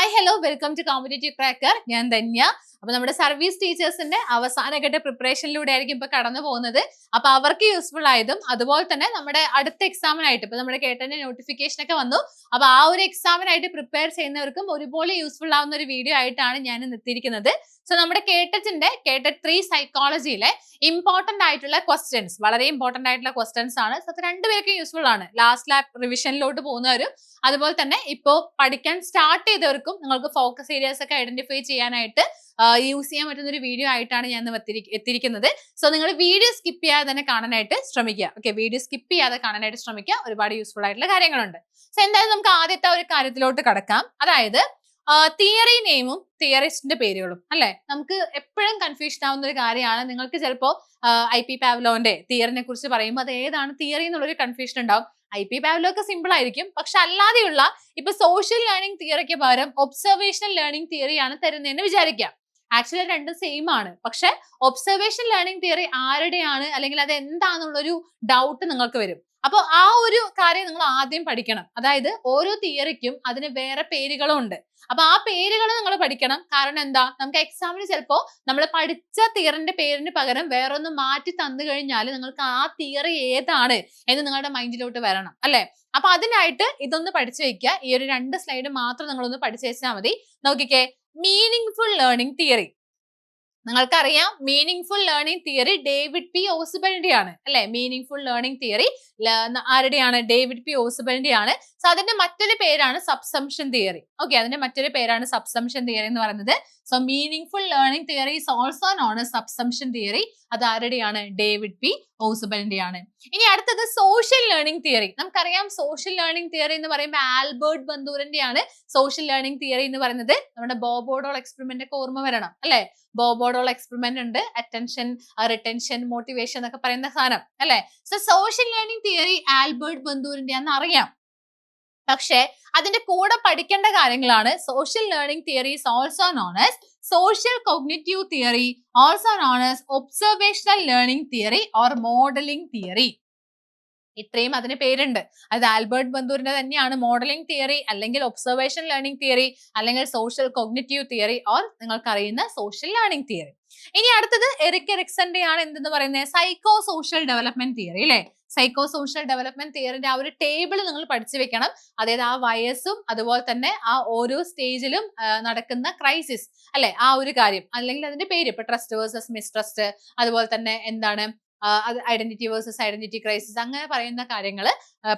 Hi hello welcome to competitive cracker. ഞാൻ ധന്യ. അപ്പൊ നമ്മുടെ സർവീസ് ടീച്ചേഴ്സിന്റെ അവസാനഘട്ട പ്രിപ്പറേഷനിലൂടെ ആയിരിക്കും ഇപ്പൊ കടന്നു പോകുന്നത്. അപ്പൊ അവർക്ക് യൂസ്ഫുൾ ആയതും അതുപോലെ തന്നെ നമ്മുടെ അടുത്ത എക്സാമിനായിട്ട് ഇപ്പൊ നമ്മുടെ കേട്ടന്റെ നോട്ടിഫിക്കേഷൻ ഒക്കെ വന്നു. അപ്പൊ ആ ഒരു എക്സാമിനായിട്ട് പ്രിപ്പയർ ചെയ്യുന്നവർക്കും ഒരുപോലെ യൂസ്ഫുൾ ആവുന്ന ഒരു വീഡിയോ ആയിട്ടാണ് ഞാൻ എത്തിയിരിക്കുന്നത്. സോ നമ്മുടെ കേട്ടറ്റ് 3 സൈക്കോളജിയിലെ ഇമ്പോർട്ടന്റ് ആയിട്ടുള്ള ക്വസ്റ്റ്യൻസ്, വളരെ ഇമ്പോർട്ടന്റ് ആയിട്ടുള്ള ക്വസ്റ്റ്യൻസ് ആണ്. സോ അത് രണ്ടുപേർക്കും യൂസ്ഫുൾ ആണ്. ലാസ്റ്റ് ലാബ് റിവിഷനിലോട്ട് പോകുന്നവരും അതുപോലെ തന്നെ ഇപ്പോ പഠിക്കാൻ സ്റ്റാർട്ട് ചെയ്തവർക്കും നിങ്ങൾക്ക് ഫോക്കസ് ഏരിയാസ് ഒക്കെ ഐഡന്റിഫൈ ചെയ്യാനായിട്ട് യൂസ് ചെയ്യാൻ പറ്റുന്ന ഒരു വീഡിയോ ആയിട്ടാണ് ഞാൻ എത്തിയിരിക്കുന്നത്. സോ നിങ്ങൾ വീഡിയോ സ്കിപ്പ് ചെയ്യാതെ തന്നെ കാണാനായിട്ട് ശ്രമിക്കുക. ഓക്കെ, വീഡിയോ സ്കിപ്പ് ചെയ്യാതെ കാണാനായിട്ട് ശ്രമിക്കുക. ഒരുപാട് യൂസ്ഫുൾ ആയിട്ടുള്ള കാര്യങ്ങളുണ്ട്. സോ എന്തായാലും നമുക്ക് ആദ്യത്തെ ഒരു കാര്യത്തിലോട്ട് കടക്കാം. അതായത് തിയറി നെയിമും തിയറിസ്റ്റിന്റെ പേരുകളും അല്ലെ, നമുക്ക് എപ്പോഴും കൺഫ്യൂഷൻ ആവുന്ന ഒരു കാര്യമാണ്. നിങ്ങൾക്ക് ചിലപ്പോ IP പാവ്ലോന്റെ തിയറിനെ കുറിച്ച് പറയുമ്പോൾ അത് ഏതാണ് തിയറി എന്നുള്ളൊരു കൺഫ്യൂഷൻ ഉണ്ടാവും. IP പാവ്ലോ ഒക്കെ സിമ്പിൾ ആയിരിക്കും, പക്ഷെ അല്ലാതെയുള്ള ഇപ്പൊ സോഷ്യൽ ലേണിംഗ് തിയറിക്ക് പകരം ഒബ്സർവേഷണൽ ലേണിംഗ് തിയറിയാണ് തരുന്നതെന്ന് വിചാരിക്കാം. ആക്ച്വലി രണ്ടും സെയിം ആണ്, പക്ഷെ ഒബ്സർവേഷൻ ലേണിംഗ് തിയറി ആരുടെയാണ് അല്ലെങ്കിൽ അത് എന്താണെന്നുള്ളൊരു ഡൗട്ട് നിങ്ങൾക്ക് വരും. അപ്പോൾ ആ ഒരു കാര്യം നിങ്ങൾ ആദ്യം പഠിക്കണം. അതായത് ഓരോ തിയറിക്കും അതിന് വേറെ പേരുകളും ഉണ്ട്. അപ്പൊ ആ പേരുകൾ നിങ്ങൾ പഠിക്കണം. കാരണം എന്താ, നമുക്ക് എക്സാമിന് ചിലപ്പോ നമ്മൾ പഠിച്ച തിയറിന്റെ പേരിന് പകരം വേറൊന്ന് മാറ്റി തന്നു കഴിഞ്ഞാൽ നിങ്ങൾക്ക് ആ തിയറി ഏതാണ് എന്ന് നിങ്ങളുടെ മൈൻഡിലോട്ട് വരണം അല്ലെ. അപ്പൊ അതിനായിട്ട് ഇതൊന്ന് പഠിച്ചു വെക്കുക. ഈ ഒരു 2 സ്ലൈഡ് മാത്രം നിങ്ങളൊന്ന് പഠിച്ചു വെച്ചാൽ മതി. നോക്കിക്കേ, മീനിങ് ലേണിംഗ് തിയറി നിങ്ങൾക്കറിയാം. Meaning learning theory David P ഓസ്ബലിന്റെ ആണ് അല്ലെ. മീനിങ് ലേണിംഗ് തിയറി ആരുടെയാണ്? ഡേവിഡ് പി ഓസ്ബലിന്റെ ആണ്. സോ അതിന്റെ മറ്റൊരു പേരാണ് സബ്സംഷൻ തിയറി. ഓക്കെ, അതിന്റെ മറ്റൊരു പേരാണ് സബ്സംഷൻ തിയറി എന്ന് പറയുന്നത്. So meaning learning theory is also known as subsumption theory. അത് ആരുടെയാണ്? ഡേവിഡ് പി ഓസ്ബലിന്റെ ആണ്. ഇനി അടുത്തത് സോഷ്യൽ ലേണിംഗ് തിയറി. നമുക്കറിയാം സോഷ്യൽ ലേണിംഗ് തിയറി എന്ന് പറയുമ്പോൾ ആൽബർട്ട് ബന്ദൂറിന്റെ ആണ് സോഷ്യൽ ലേണിംഗ് തിയറി എന്ന് പറയുന്നത്. നമ്മുടെ ബോബോഡോൾ എക്സ്പെരിമെന്റ് ഒക്കെ ഓർമ്മ വരണം അല്ലെ. ബോബോഡോൾ എക്സ്പെരിമെന്റ് ഉണ്ട്, അറ്റൻഷൻ, റിട്ടൻഷൻ, മോട്ടിവേഷൻ എന്നൊക്കെ പറയുന്ന സാധനം അല്ലെ. So social learning theory Albert ബന്ദൂറിന്റെ ആണെന്ന് അറിയാം, പക്ഷെ അതിന്റെ കൂടെ പഠിക്കേണ്ട കാര്യങ്ങളാണ് social learning theory is also known as social cognitive theory, also known as observational learning theory or modelling theory. ഇത്രയും അതിന് പേരുണ്ട്. അത് ആൽബർട്ട് ബന്ദൂറിന്റെ തന്നെയാണ് മോഡലിംഗ് തിയറി, അല്ലെങ്കിൽ ഒബ്സർവേഷൻ ലേണിംഗ് തിയറി, അല്ലെങ്കിൽ സോഷ്യൽ കോഗ്നിറ്റീവ് തിയറി, ഓർ നിങ്ങൾക്ക് അറിയുന്ന സോഷ്യൽ ലേണിംഗ് തിയറി. ഇനി അടുത്തത് എറിക് എറിക്സന്റെ ആണ് എന്തെന്ന് പറയുന്നത്? സൈക്കോ സോഷ്യൽ ഡെവലപ്മെന്റ് തിയറി അല്ലെ. സൈക്കോ സോഷ്യൽ ഡെവലപ്മെന്റ് തിയറിന്റെ ആ ഒരു ടേബിൾ നിങ്ങൾ പഠിച്ചു വെക്കണം. അതായത് ആ വയസ്സും അതുപോലെ തന്നെ ആ ഓരോ സ്റ്റേജിലും നടക്കുന്ന ക്രൈസിസ് അല്ലെ, ആ ഒരു കാര്യം, അല്ലെങ്കിൽ അതിന്റെ പേര് ഇപ്പൊ ട്രസ്റ്റ് വേഴ്സസ് മിസ്ട്രസ്റ്റ്, അതുപോലെ തന്നെ എന്താണ് ഐഡന്റിറ്റി വേഴ്സസ് ഐഡന്റിറ്റി ക്രൈസിസ്, അങ്ങനെ പറയുന്ന കാര്യങ്ങൾ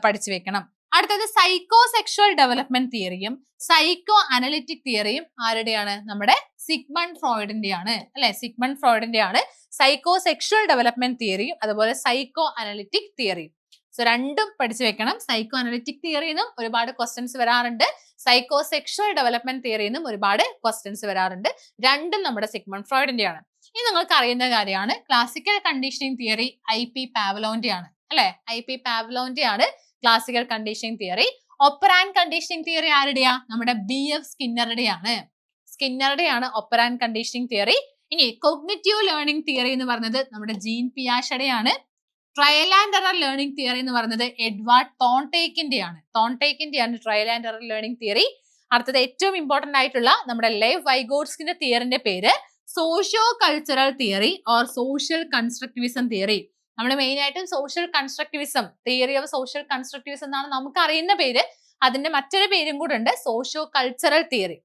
പഠിച്ചു വെക്കണം. അടുത്തത് സൈക്കോ സെക്ഷുവൽ ഡെവലപ്മെന്റ് തിയറിയും സൈക്കോ അനലിറ്റിക് തിയറിയും ആരുടെയാണ്? നമ്മുടെ സിഗ്മണ്ട് ഫ്രോയിഡിന്റെ ആണ് അല്ലെ. സിഗ്മണ്ട് ഫ്രോയിഡിന്റെ ആണ് സൈക്കോ സെക്ഷുവൽ ഡെവലപ്മെന്റ് തിയറിയും അതുപോലെ സൈക്കോ അനലിറ്റിക് തിയറിയും. സോ രണ്ടും പഠിച്ചു വെക്കണം. സൈക്കോ അനലിറ്റിക് തിയറിന്നും ഒരുപാട് ക്വസ്റ്റ്യൻസ് വരാറുണ്ട്, സൈക്കോ സെക്ഷുവൽ ഡെവലപ്മെന്റ് തിയറിന്നും ഒരുപാട് ക്വസ്റ്റ്യൻസ് വരാറുണ്ട്. രണ്ടും നമ്മുടെ സിഗ്മണ്ട് ഫ്രോയിഡിന്റെ ആണ്. ഇനി നിങ്ങൾക്ക് അറിയുന്ന കാര്യമാണ് ക്ലാസിക്കൽ കണ്ടീഷനിങ് തിയറി IP പാവ്ലോന്റെ ആണ് അല്ലെ. IP പാവ്ലോന്റെ ആണ് classical conditioning theory. Operant conditioning theory ആരുടെയാ? നമ്മുടെ BF സ്കിന്നറുടെ ആണ്. സ്കിന്നറുടെ ആണ് ഒപ്പറാൻഡ് കണ്ടീഷനിങ് തിയറി. ഇനി കോഗ്നിറ്റീവ് ലേണിംഗ് തിയറി എന്ന് പറയുന്നത് നമ്മുടെ ജീൻ പിയാഷയുടെ ആണ്. Trial and error learning theory എന്ന് പറയുന്നത് എഡ്വാർഡ് തോൺടേക്കിന്റെ ആണ്. Trial and error learning theory. അടുത്തത് ഏറ്റവും ഇമ്പോർട്ടന്റ് ആയിട്ടുള്ള നമ്മുടെ ലെവ് വൈഗോട്സ്കിന്റെ തിയറിന്റെ പേര് socio cultural theory or social constructivism theory. നമ്മൾ മെയിൻ ആയിട്ടും social constructivism, theory of social constructivism എന്നാണ് നമുക്ക് അറിയുന്ന പേര്. അതിന്റെ മറ്റൊരു പേരും കൂടെ ഉണ്ട്, socio cultural theory.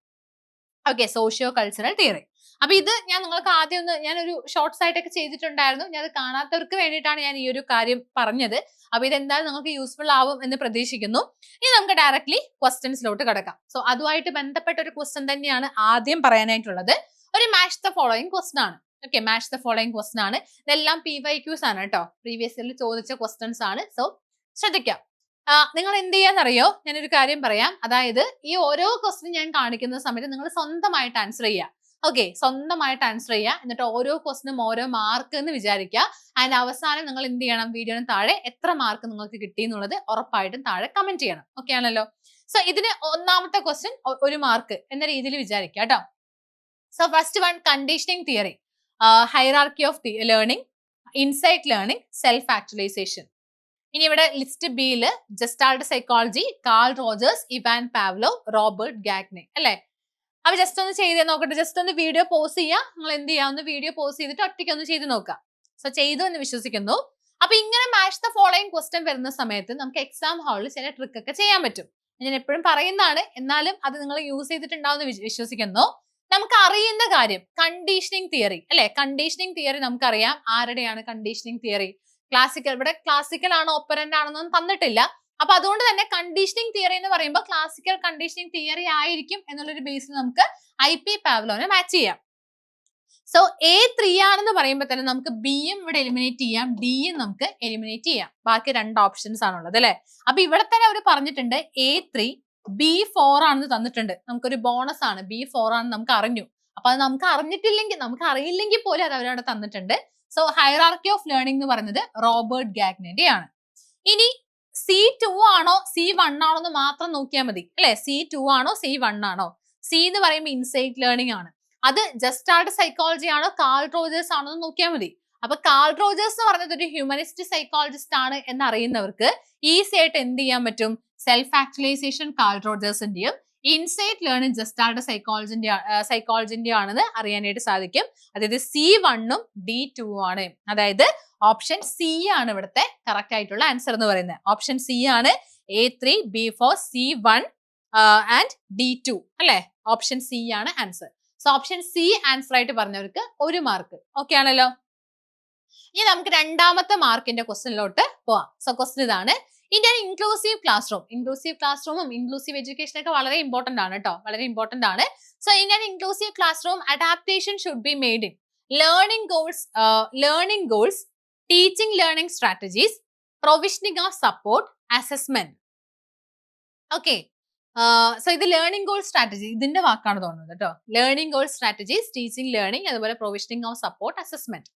Okay, socio cultural theory. അപ്പൊ ഇത് ഞാൻ നിങ്ങൾക്ക് ആദ്യം ഞാനൊരു ഷോർട്ട്സ് ആയിട്ടൊക്കെ ചെയ്തിട്ടുണ്ടായിരുന്നു. ഞാൻ അത് കാണാത്തവർക്ക് വേണ്ടിയിട്ടാണ് ഞാൻ ഈ ഒരു കാര്യം പറഞ്ഞത്. അപ്പൊ ഇതെന്തായാലും നിങ്ങൾക്ക് യൂസ്ഫുൾ ആവും എന്ന് പ്രതീക്ഷിക്കുന്നു. ഇനി നമുക്ക് ഡയറക്ട്ലി ക്വസ്റ്റ്യൻസിലോട്ട് കിടക്കാം. സോ അതുമായിട്ട് ബന്ധപ്പെട്ട ഒരു ക്വസ്റ്റ്യൻ തന്നെയാണ് ആദ്യം പറയാനായിട്ടുള്ളത്. ഒരു മാച്ച് ദ ഫോളോയിങ് ക്വസ്റ്റ്യൻ ആണ്. Okay, match the following question ആണ്. ഇതെല്ലാം PYQs ആണ് കേട്ടോ, പ്രീവിയസ് ഇയറിൽ ചോദിച്ച ക്വസ്റ്റ്യൻസ് ആണ്. സോ ശ്രദ്ധിക്കാം. നിങ്ങൾ എന്ത് ചെയ്യാന്നറിയോ, ഞാനൊരു കാര്യം പറയാം. അതായത് ഈ ഓരോ ക്വസ്റ്റ്യൻ ഞാൻ കാണിക്കുന്ന സമയത്ത് നിങ്ങൾ സ്വന്തമായിട്ട് ആൻസർ ചെയ്യുക. ഓക്കെ, സ്വന്തമായിട്ട് ആൻസർ ചെയ്യുക. എന്നിട്ട് ഓരോ ക്വസ്റ്റിനും ഓരോ മാർക്ക് എന്ന് വിചാരിക്കുക. ആൻഡ് അവസാനം നിങ്ങൾ എന്ത് ചെയ്യണം? വീഡിയോന് താഴെ എത്ര മാർക്ക് നിങ്ങൾക്ക് കിട്ടി എന്നുള്ളത് ഉറപ്പായിട്ടും താഴെ കമന്റ് ചെയ്യണം. ഓക്കെ ആണല്ലോ. സോ ഇതിന് ഒന്നാമത്തെ ക്വസ്റ്റ്യൻ 1 മാർക്ക് എന്ന രീതിയിൽ വിചാരിക്കുക കേട്ടോ. So first one, conditioning theory, hierarchy of learning, insight learning, self actualisation. ഇനി ഇവിടെ ലിസ്റ്റ് ബിയിൽ gestalt psychology, Carl Rogers, Ivan Pavlov, Robert Gagne അല്ലെ. അപ്പൊ ജസ്റ്റ് ഒന്ന് ചെയ്ത് നോക്കട്ടെ. ജസ്റ്റ് ഒന്ന് വീഡിയോ പോസ് ചെയ്യുക. നിങ്ങൾ എന്ത് ചെയ്യുക, ഒന്ന് വീഡിയോ പോസ് ചെയ്തിട്ട് ഒറ്റയ്ക്ക് ഒന്ന് ചെയ്ത് നോക്കുക. സോ ചെയ്തു എന്ന് വിശ്വസിക്കുന്നു. അപ്പൊ ഇങ്ങനെ മാച്ച് ദ ഫോളോയിങ് ക്വസ്റ്റ്യൻ വരുന്ന സമയത്ത് നമുക്ക് എക്സാം ഹാളിൽ ചില ട്രിക്ക് ഒക്കെ ചെയ്യാൻ പറ്റും. ഞാൻ എപ്പോഴും പറയുന്നതാണ്, എന്നാലും അത് നിങ്ങൾ യൂസ് ചെയ്തിട്ടുണ്ടാവുമെന്ന് വിശ്വസിക്കുന്നു. നമുക്ക് അറിയുന്ന കാര്യം കണ്ടീഷനിങ് തിയറി അല്ലെ. കണ്ടീഷനിങ് തിയറി നമുക്കറിയാം. ആരുടെയാണ് കണ്ടീഷനിങ് തിയറി? ക്ലാസിക്കൽ. ഇവിടെ ക്ലാസിക്കൽ ആണോ ഓപ്പറന്റ് ആണെന്നൊന്നും തന്നിട്ടില്ല. അപ്പൊ അതുകൊണ്ട് തന്നെ കണ്ടീഷനിങ് തിയറി എന്ന് പറയുമ്പോൾ ക്ലാസിക്കൽ കണ്ടീഷനിങ് തിയറി ആയിരിക്കും എന്നുള്ളൊരു ബേസിൽ നമുക്ക് IP പാവ്ലോവിനെ മാച്ച് ചെയ്യാം. സോ A3 ആണെന്ന് പറയുമ്പോൾ തന്നെ നമുക്ക് ബിയും ഇവിടെ എലിമിനേറ്റ് ചെയ്യാം, ഡിയും നമുക്ക് എലിമിനേറ്റ് ചെയ്യാം. ബാക്കി 2 ഓപ്ഷൻസ് ആണുള്ളത് അല്ലെ. അപ്പൊ ഇവിടെ തന്നെ അവർ പറഞ്ഞിട്ടുണ്ട് A3 B4 ആണെന്ന് തന്നിട്ടുണ്ട്. നമുക്കൊരു ബോണസ് ആണ്, B4 ആണെന്ന് നമുക്ക് അറിഞ്ഞു. അപ്പൊ അത് നമുക്ക് അറിഞ്ഞിട്ടില്ലെങ്കിൽ, നമുക്ക് അറിയില്ലെങ്കിൽ പോലും അത് അവരവിടെ തന്നിട്ടുണ്ട്. സോ ഹൈറാർക്കി ഓഫ് ലേണിംഗ് എന്ന് പറയുന്നത് റോബർട്ട് ഗാഗ്നന്റെ ആണ്. ഇനി C2 ആണോ C1 ആണോ എന്ന് മാത്രം നോക്കിയാൽ മതി അല്ലെ. C2 ആണോ C1 ആണോ? C എന്ന് പറയുമ്പോൾ ഇൻസൈറ്റ് ലേണിംഗ് ആണ്. അത് ജസ്റ്റാർട്ട് സൈക്കോളജി ആണോ കാൾ റോജേഴ്സ് ആണോ എന്ന് നോക്കിയാൽ മതി. അപ്പൊ കാൾ റോജേഴ്സ് എന്ന് പറയുന്നത് ഒരു ഹ്യൂമനിസ്റ്റ് സൈക്കോളജിസ്റ്റ് ആണ് എന്ന് അറിയുന്നവർക്ക് ഈസി ആയിട്ട് എന്ത് ചെയ്യാൻ പറ്റും? സെൽഫ് ആക്ച്വലൈസേഷൻ കാൾ റോജേഴ്സിന്റെയും ഇൻസൈറ്റ് ലേണിംഗ് ജസ്റ്റാർട്ട് സൈക്കോളജിന്റെ ആണെന്ന് അറിയാനായിട്ട് സാധിക്കും. അതായത് C1ഉം D2 ആണ്. അതായത് ഓപ്ഷൻ C ആണ് ഇവിടുത്തെ കറക്റ്റ് ആയിട്ടുള്ള ആൻസർ എന്ന് പറയുന്നത്. ഓപ്ഷൻ C ആണ് A3 B4 C1 and D2 അല്ലെ. ഓപ്ഷൻ C ആണ് answer. So option C answer ആയിട്ട് പറഞ്ഞവർക്ക് 1 മാർക്ക്. ഓക്കെ ആണല്ലോ. ഇനി നമുക്ക് രണ്ടാമത്തെ മാർക്കിന്റെ ക്വസ്റ്റ്യനിലോട്ട് പോവാം. സോ ക്വസ്റ്റ്യൻ ഇതാണ്. Indian inclusive class room. Inclusive class റൂമും ഇൻക്ലൂസീവ് എഡ്യൂക്കേഷൻ ഒക്കെ വളരെ ഇമ്പോർട്ടന്റ് ആണ് കേട്ടോ, വളരെ ഇമ്പോർട്ടന്റ് ആണ്. So Indian inclusive class room adaptation should be made in learning goals, teaching learning strategies, provisioning of support, assessment. Okay. So ഇത് learning goal strategy ഇതിന്റെ വാക്കാണ് തോന്നുന്നത് കേട്ടോ. Learning goal strategies, teaching learning, അതുപോലെ പ്രൊവിഷനിങ് ഓഫ് സപ്പോർട്ട്, അസസ്മെന്റ്.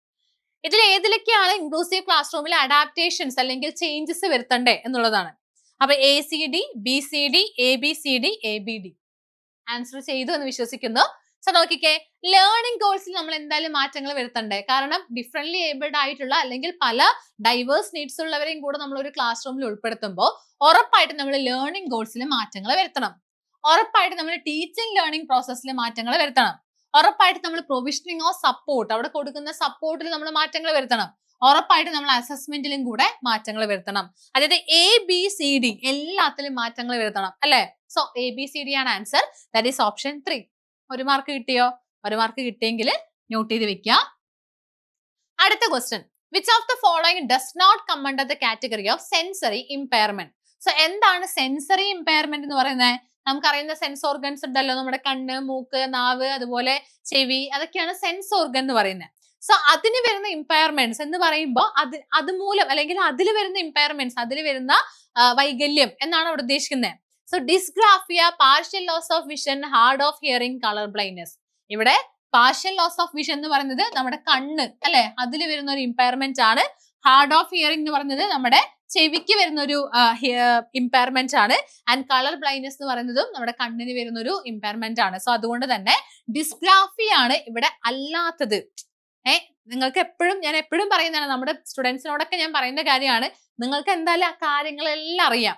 ഇതിൽ ഏതിലൊക്കെയാണ് inclusive class റൂമിൽ adaptations അല്ലെങ്കിൽ changes വരുത്തണ്ടേ എന്നുള്ളതാണ്. അപ്പൊ ACD BCD ABCD ABD answer ചെയ്തു എന്ന് വിശ്വസിക്കുന്നു. സോ നോക്കിക്കേ, ലേണിംഗ് ഗോൾസിൽ നമ്മൾ എന്തായാലും മാറ്റങ്ങൾ വരുത്തണ്ടേ. കാരണം ഡിഫറെന്റ്ലി ഏബിൾഡ് ആയിട്ടുള്ള അല്ലെങ്കിൽ പല ഡൈവേഴ്സ് നീഡ്സ് ഉള്ളവരെയും കൂടെ നമ്മൾ ഒരു ക്ലാസ് റൂമിൽ ഉൾപ്പെടുത്തുമ്പോൾ ഉറപ്പായിട്ട് നമ്മൾ ലേണിംഗ് ഗോൾസിൽ മാറ്റങ്ങൾ വരുത്തണം. ഉറപ്പായിട്ട് നമ്മൾ ടീച്ചിങ് ലേണിംഗ് പ്രോസസ്സിൽ മാറ്റങ്ങൾ വരുത്തണം. ഉറപ്പായിട്ട് നമ്മൾ പ്രൊവിഷനിങ് ഓഫ് സപ്പോർട്ട്, അവിടെ കൊടുക്കുന്ന സപ്പോർട്ടിൽ നമ്മൾ മാറ്റങ്ങൾ വരുത്തണം. ഉറപ്പായിട്ട് നമ്മൾ അസസ്മെന്റിലും കൂടെ മാറ്റങ്ങൾ വരുത്തണം. അതായത് ABCD എല്ലാത്തിലും മാറ്റങ്ങൾ വരുത്തണം അല്ലെ. സോ ABCD ആണ് answer. That is option 3. 1 mark കിട്ടിയോ? 1 മാർക്ക് കിട്ടിയെങ്കിൽ നോട്ട് ചെയ്ത് വെക്കുക. അടുത്ത question. Which of the following does not come under the category of sensory impairment? So എന്താണ് സെൻസറി ഇമ്പയർമെന്റ് എന്ന് പറയുന്നത്? നമുക്കറിയുന്ന സെൻസ് ഓർഗൻസ് ഉണ്ടല്ലോ, നമ്മുടെ കണ്ണ്, മൂക്ക്, നാവ്, അതുപോലെ ചെവി, അതൊക്കെയാണ് സെൻസ് ഓർഗൻ എന്ന് പറയുന്നത്. സോ അതിന് വരുന്ന ഇമ്പയർമെന്റ്സ് എന്ന് പറയുമ്പോൾ അതുമൂലം അല്ലെങ്കിൽ അതിൽ വരുന്ന ഇമ്പയർമെന്റ്സ്, അതിൽ വരുന്ന വൈകല്യം എന്നാണ് അവിടെ ഉദ്ദേശിക്കുന്നത്. So dysgraphia, partial loss of vision, hard of hearing, colour blindness. ഇവിടെ പാർഷ്യൽ ലോസ് ഓഫ് വിഷൻ എന്ന് പറയുന്നത് നമ്മുടെ കണ്ണ് അല്ലെ, അതിൽ വരുന്ന ഒരു ഇമ്പയർമെന്റ് ആണ്. ഹാർഡ് ഓഫ് ഹിയറിംഗ് എന്ന് പറയുന്നത് നമ്മുടെ ചെവിക്ക് വരുന്ന ഒരു ഇമ്പയർമെന്റ് ആണ്. ആൻഡ് കളർ ബ്ലൈൻഡ്നെസ് എന്ന് പറയുന്നതും നമ്മുടെ കണ്ണിന് വരുന്ന ഒരു ഇമ്പയർമെന്റ് ആണ്. സോ അതുകൊണ്ട് തന്നെ ഡിസ്ഗ്രാഫിയാണ് ഇവിടെ അല്ലാത്തത്. നിങ്ങൾക്ക് ഞാൻ എപ്പോഴും പറയുന്നതാണ്, നമ്മുടെ സ്റ്റുഡൻസിനോടൊക്കെ ഞാൻ പറയുന്ന കാര്യമാണ്, നിങ്ങൾക്ക് എന്തായാലും ആ കാര്യങ്ങളെല്ലാം അറിയാം.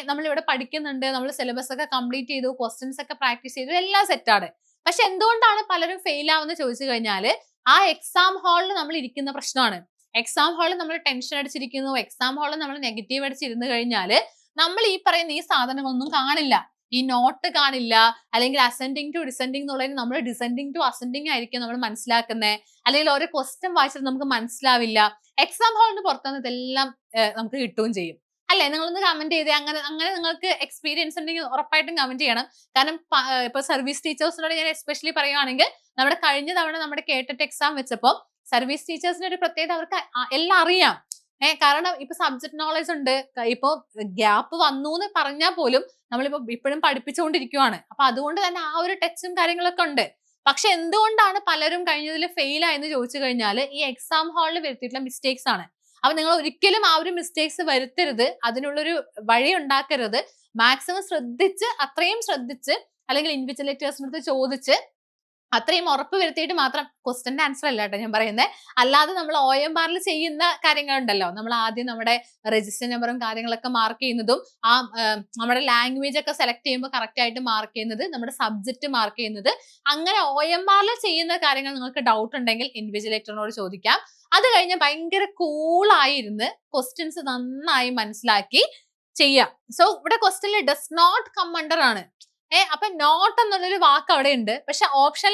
നമ്മൾ ഇവിടെ പഠിക്കുന്നുണ്ട്, നമ്മൾ സിലബസ് ഒക്കെ കംപ്ലീറ്റ് ചെയ്തു, ക്വസ്റ്റ്യൻസ് ഒക്കെ പ്രാക്ടീസ് ചെയ്തു, എല്ലാം സെറ്റാണ്. പക്ഷെ എന്തുകൊണ്ടാണ് പലരും ഫെയിൽ ആവുന്ന ചോദിച്ചു കഴിഞ്ഞാൽ ആ എക്സാം ഹാളിൽ നമ്മൾ ഇരിക്കുന്ന പ്രശ്നമാണ്. എക്സാം ഹാളിൽ നമ്മൾ ടെൻഷൻ അടിച്ചിരിക്കുന്നു, എക്സാം ഹാളിൽ നമ്മൾ നെഗറ്റീവ് അടിച്ചിരുന്നു കഴിഞ്ഞാൽ നമ്മൾ ഈ പറയുന്ന ഈ സാധനങ്ങളൊന്നും കാണില്ല. ഈ നോട്ട് കാണില്ല, അല്ലെങ്കിൽ അസെൻഡിങ് ടു ഡിസെൻഡിങ് എന്നുള്ളതിന് നമ്മൾ ഡിസെൻഡിങ് ടു അസെൻഡിങ് ആയിരിക്കും നമ്മൾ മനസ്സിലാക്കുന്നത്. അല്ലെങ്കിൽ ഓരോ ക്വസ്റ്റ്യൻ വായിച്ചിട്ട് നമുക്ക് മനസ്സിലാവില്ല. എക്സാം ഹാളിന് പുറത്തുനിന്ന് ഇതെല്ലാം നമുക്ക് കിട്ടുകയും ചെയ്യും അല്ലെ. നിങ്ങളൊന്ന് കമന്റ് ചെയ്തേ. അങ്ങനെ നിങ്ങൾക്ക് എക്സ്പീരിയൻസ് ഉണ്ടെങ്കിൽ ഉറപ്പായിട്ടും കമന്റ് ചെയ്യണം. കാരണം ഇപ്പൊ സർവീസ് ടീച്ചേഴ്സിനോട് ഞാൻ എസ്പെഷ്യലി പറയുകയാണെങ്കിൽ, നമ്മുടെ കഴിഞ്ഞ തവണ നമ്മുടെ കേട്ടിട്ട് എക്സാം വെച്ചപ്പോൾ സർവീസ് ടീച്ചേഴ്സിന്റെ ഒരു പ്രത്യേകത, അവർക്ക് എല്ലാം അറിയാം. കാരണം ഇപ്പൊ സബ്ജക്ട് നോളജ് ഉണ്ട്. ഇപ്പൊ ഗ്യാപ്പ് വന്നു എന്ന് പറഞ്ഞാൽ പോലും നമ്മളിപ്പോ ഇപ്പോഴും പഠിപ്പിച്ചുകൊണ്ടിരിക്കുവാണ്. അപ്പൊ അതുകൊണ്ട് തന്നെ ആ ഒരു ടച്ചും കാര്യങ്ങളൊക്കെ ഉണ്ട്. പക്ഷെ എന്തുകൊണ്ടാണ് പലരും കഴിഞ്ഞതിൽ ഫെയിൽ ആയെന്ന് ചോദിച്ചു കഴിഞ്ഞാൽ ഈ എക്സാം ഹാളിൽ വരുത്തിയിട്ടുള്ള മിസ്റ്റേക്സ് ആണ്. അപ്പൊ നിങ്ങൾ ഒരിക്കലും ആ ഒരു മിസ്റ്റേക്സ് വരുത്തരുത്, അതിനുള്ളൊരു വഴി ഉണ്ടാക്കരുത്. മാക്സിമം ശ്രദ്ധിച്ച്, അത്രയും ശ്രദ്ധിച്ച്, അല്ലെങ്കിൽ ഇൻവിജിലേറ്റേഴ്സിനടുത്ത് ചോദിച്ച് അത്രയും ഉറപ്പ് വരുത്തിയിട്ട് മാത്രം, ക്വസ്റ്റ്യന്റെ ആൻസർ അല്ല കേട്ടോ ഞാൻ പറയുന്നത്, അല്ലാതെ നമ്മൾ OMR ചെയ്യുന്ന കാര്യങ്ങളുണ്ടല്ലോ, നമ്മൾ ആദ്യം നമ്മുടെ രജിസ്റ്റർ നമ്പറും കാര്യങ്ങളൊക്കെ മാർക്ക് ചെയ്യുന്നതും നമ്മുടെ ലാംഗ്വേജ് ഒക്കെ സെലക്ട് ചെയ്യുമ്പോൾ കറക്റ്റ് ആയിട്ട് മാർക്ക് ചെയ്യുന്നത്, നമ്മുടെ സബ്ജക്ട് മാർക്ക് ചെയ്യുന്നത്, അങ്ങനെ OMR ചെയ്യുന്ന കാര്യങ്ങൾ നിങ്ങൾക്ക് ഡൗട്ട് ഉണ്ടെങ്കിൽ ഇൻവിജിലേറ്ററിനോട് ചോദിക്കാം. അത് കഴിഞ്ഞ് ഭയങ്കര കൂളായിരുന്ന് ക്വസ്റ്റ്യൻസ് നന്നായി മനസ്സിലാക്കി ചെയ്യാം. സോ ഇവിടെ ക്വസ്റ്റ്യനിൽ ഡസ് നോട്ട് കം അണ്ടർ ആണ്. അപ്പൊ നോട്ട് എന്നുള്ളൊരു വാക്ക് അവിടെ ഉണ്ട്. പക്ഷെ ഓപ്ഷൻ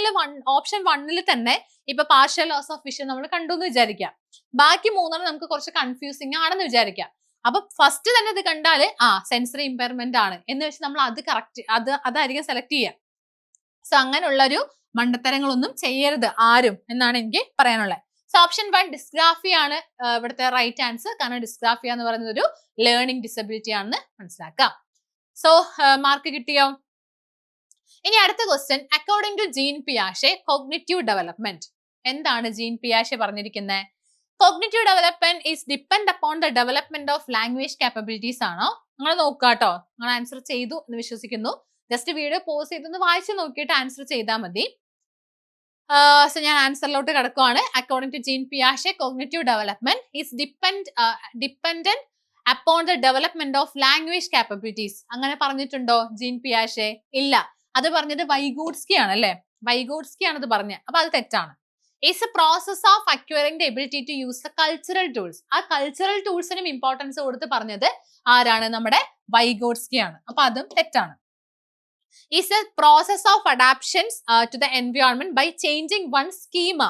1 തന്നെ ഇപ്പൊ പാർഷ്യൽ ലോസ് ഓഫ് വിഷൻ നമ്മൾ കണ്ടു എന്ന് വിചാരിക്കാം. ബാക്കി 3 നമുക്ക് കുറച്ച് കൺഫ്യൂസിങ് ആണെന്ന് വിചാരിക്കാം. അപ്പൊ ഫസ്റ്റ് തന്നെ ഇത് കണ്ടാല് സെൻസറി ഇമ്പയർമെന്റ് ആണ് എന്ന് വെച്ച് നമ്മൾ അത് കറക്റ്റ് അതായിരിക്കും സെലക്ട് ചെയ്യുക. സോ അങ്ങനെയുള്ളൊരു മണ്ടത്തരങ്ങളൊന്നും ചെയ്യരുത് ആരും എന്നാണ് എനിക്ക് പറയാനുള്ളത്. സോ ഓപ്ഷൻ 1 ഡിസ്ഗ്രാഫിയ ആണ് ഇവിടുത്തെ റൈറ്റ് ആൻസർ. കാരണം ഡിസ്ഗ്രാഫിയ എന്ന് പറയുന്നത് ഒരു ലേണിംഗ് ഡിസബിലിറ്റി ആണെന്ന് മനസ്സിലാക്കാം. സോ മാർക്ക് കിട്ടിയോ? ഇനി അടുത്ത ക്വസ്റ്റ്യൻ, അക്കോർഡിംഗ് ടു ജീൻ പിയാഷെ കോഗ്നിറ്റീവ് ഡെവലപ്മെന്റ്. എന്താണ് ജീൻ പിയാഷെ പറഞ്ഞിരിക്കുന്നത്? Cognitive development is depend upon the development of language capabilities ആണോ? നിങ്ങൾ നോക്കുക കേട്ടോ. നിങ്ങൾ ആൻസർ ചെയ്തു എന്ന് വിശ്വസിക്കുന്നു. ജസ്റ്റ് വീഡിയോ പോസ് ചെയ്തൊന്ന് വായിച്ചു നോക്കിയിട്ട് ആൻസർ ചെയ്താൽ മതി. സോ ഞാൻ ആൻസറിലോട്ട് കിടക്കുവാണ്. അക്കോർഡിംഗ് ടു ജീൻ പിയാഷെ cognitive development is dependent upon the development of language capabilities. അങ്ങനെ പറഞ്ഞിട്ടുണ്ടോ ജീൻ പിയാഷെ? ഇല്ല. അത് പറഞ്ഞത് വൈഗോട്സ്കി ആണ് അല്ലെ? വൈഗോട്സ്കി ആണ് അത് പറഞ്ഞത്. അപ്പൊ അത് തെറ്റാണ്. Is a process of acquiring the ability to use the cultural tools. ആ കൾച്ചറൽ ടൂൾസിനും ഇമ്പോർട്ടൻസ് കൊടുത്ത് പറഞ്ഞത് ആരാണ്? നമ്മുടെ വൈഗോട്സ്കി ആണ്. അപ്പൊ അതും തെറ്റാണ്. Is a process of adaptations to the environment by changing one schema.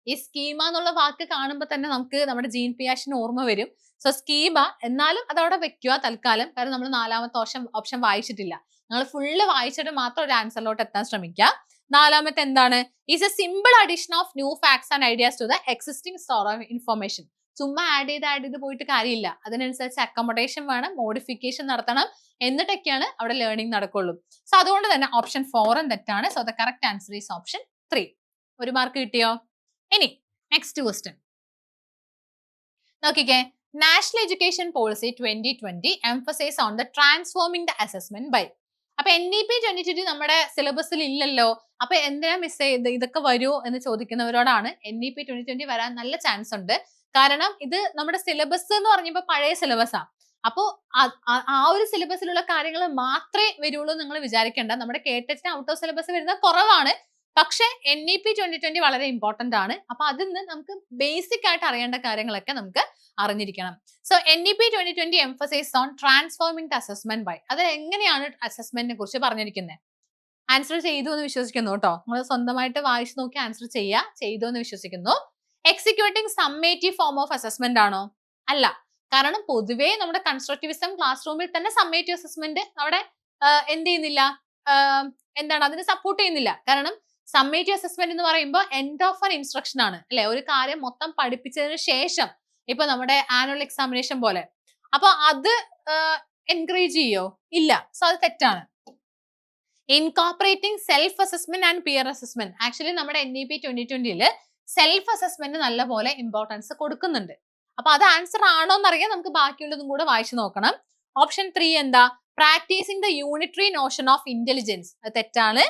ഈ സ്കീമ എന്നുള്ള വാക്ക് കാണുമ്പോൾ തന്നെ നമുക്ക് നമ്മുടെ ജീൻ പിയാഷിന് ഓർമ്മ വരും. സോ സ്കീമ എന്നാലും അതവിടെ വെക്കുക തൽക്കാലം. കാരണം നമ്മൾ 4ാമത്തെ ഓപ്ഷൻ വായിച്ചിട്ടില്ല. നിങ്ങൾ ഫുള്ള് വായിച്ചിട്ട് മാത്രം ഒരു ആൻസറിലോട്ട് എത്താൻ ശ്രമിക്കുക. 4ാമത്തെ എന്താണ്? Is a simple addition of new facts and ideas to the existing store of information. ചുമ്മാ ആഡ് ചെയ്ത് പോയിട്ട് കാര്യമില്ല. അതിനനുസരിച്ച് അക്കോമഡേഷൻ വേണം, മോഡിഫിക്കേഷൻ നടത്തണം, എന്നിട്ടൊക്കെയാണ് അവിടെ ലേണിംഗ് നടക്കുള്ളൂ. സോ അതുകൊണ്ട് തന്നെ ഓപ്ഷൻ 4 തെറ്റാണ്. So the correct answer is option 3. ഒരു മാർക്ക് കിട്ടിയോ? ഇനി നെക്സ്റ്റ് ക്വസ്റ്റ്യൻ നോക്കിക്കേ. National education policy 2020 emphasise on the transforming the assessment by. അപ്പൊ NEP 2020 നമ്മുടെ സിലബസിൽ ഇല്ലല്ലോ, അപ്പൊ എന്തിനാ മിസ് ചെയ്ത്, ഇതൊക്കെ വരൂ എന്ന് ചോദിക്കുന്നവരോടാണ് NEP 2020 വരാൻ നല്ല ചാൻസ് ഉണ്ട്. കാരണം ഇത് നമ്മുടെ സിലബസ് എന്ന് പറഞ്ഞപ്പോ പഴയ സിലബസാ. അപ്പോ ആ ഒരു സിലബസിലുള്ള കാര്യങ്ങൾ മാത്രമേ വരുള്ളൂ നിങ്ങൾ വിചാരിക്കേണ്ട. നമ്മുടെ കേട്ടറ്റിന് ഔട്ട് ഓഫ് സിലബസ് വരുന്ന കുറവാണ്. പക്ഷെ NEP 2020 വളരെ ഇമ്പോർട്ടന്റ് ആണ്. അപ്പൊ അതിൽ നിന്ന് നമുക്ക് ബേസിക് ആയിട്ട് അറിയേണ്ട കാര്യങ്ങളൊക്കെ നമുക്ക് അറിഞ്ഞിരിക്കണം. So NEP 2020 emphasise on transforming the assessment by. അത് എങ്ങനെയാണ് അസസ്മെന്റിനെ കുറിച്ച് പറഞ്ഞിരിക്കുന്നത്? ആൻസർ ചെയ്തു എന്ന് വിശ്വസിക്കുന്നു കേട്ടോ. നിങ്ങൾ സ്വന്തമായിട്ട് വായിച്ചു നോക്കി ആൻസർ ചെയ്തു എന്ന് വിശ്വസിക്കുന്നു. Executing summative form of assessment ആണോ? അല്ല. കാരണം പൊതുവേ നമ്മുടെ കൺസ്ട്രക്റ്റിവിസം ക്ലാസ് റൂമിൽ തന്നെ സമ്മേറ്റീവ് അസസ്മെന്റ് അവിടെ എന്ത് ചെയ്യുന്നില്ല, എന്താണ് അതിനെ സപ്പോർട്ട് ചെയ്യുന്നില്ല. കാരണം സമ്മേറ്റീവ് അസസ്മെന്റ് എന്ന് പറയുമ്പോൾ എൻഡ് ഓഫ് ആൻ ഇൻസ്ട്രക്ഷൻ ആണ് അല്ലെ? ഒരു കാര്യം മൊത്തം പഠിപ്പിച്ചതിന് ശേഷം, ഇപ്പൊ നമ്മുടെ ആനുവൽ എക്സാമിനേഷൻ പോലെ. അപ്പൊ അത് എൻകറേജ് ചെയ്യോ? ഇല്ല. സോ അത് തെറ്റാണ്. Incorporating self assessment and peer assessment. Actually നമ്മുടെ NEP 2020 സെൽഫ് അസസ്മെന്റ് നല്ല പോലെ ഇമ്പോർട്ടൻസ് കൊടുക്കുന്നുണ്ട്. അപ്പൊ അത് ആൻസർ ആണോ എന്നറിയാൻ നമുക്ക് ബാക്കിയുള്ളതും കൂടെ വായിച്ചു നോക്കണം. ഓപ്ഷൻ 3 എന്താ? Practising the unitary notion of intelligence. അത് തെറ്റാണ്.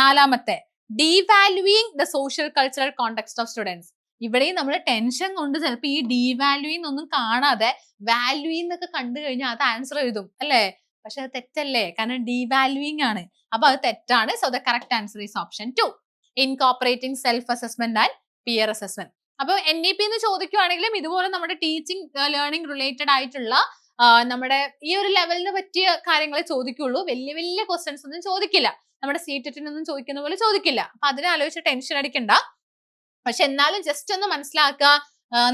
4ാമത്തെ devaluing the social cultural context of students. ഇവിടെയും നമ്മൾ ടെൻഷൻ കൊണ്ട് ചിലപ്പോൾ ഈ ഡീവാലുയിങ് ഒന്നും കാണാതെ വാല്യൂയിങ് എന്നൊക്കെ കണ്ടു കഴിഞ്ഞാൽ അത് ആൻസർ എഴുതും അല്ലേ? പക്ഷെ അത് തെറ്റല്ലേ? കാരണം ഡീവാലുയിങ് ആണ്. അപ്പൊ അത് തെറ്റാണ്. So the correct answer is option 2, incorporating self assessment and peer assessment. അപ്പൊ NEP എന്ന് ചോദിക്കുവാണെങ്കിലും ഇതുപോലെ നമ്മുടെ ടീച്ചിങ് ലേണിംഗ് റിലേറ്റഡ് ആയിട്ടുള്ള നമ്മുടെ ഈ ഒരു ലെവലിന് പറ്റിയ കാര്യങ്ങളെ ചോദിക്കുള്ളൂ. വലിയ ക്വസ്റ്റ്യൻസ് ഒന്നും ചോദിക്കില്ല. നമ്മുടെ CTET-നൊന്നും ചോദിക്കുന്ന പോലെ ചോദിക്കില്ല. അപ്പൊ അതിനെ ആലോചിച്ച് ടെൻഷൻ അടിക്കണ്ട. പക്ഷെ എന്നാലും ജസ്റ്റ് ഒന്ന് മനസ്സിലാക്കുക,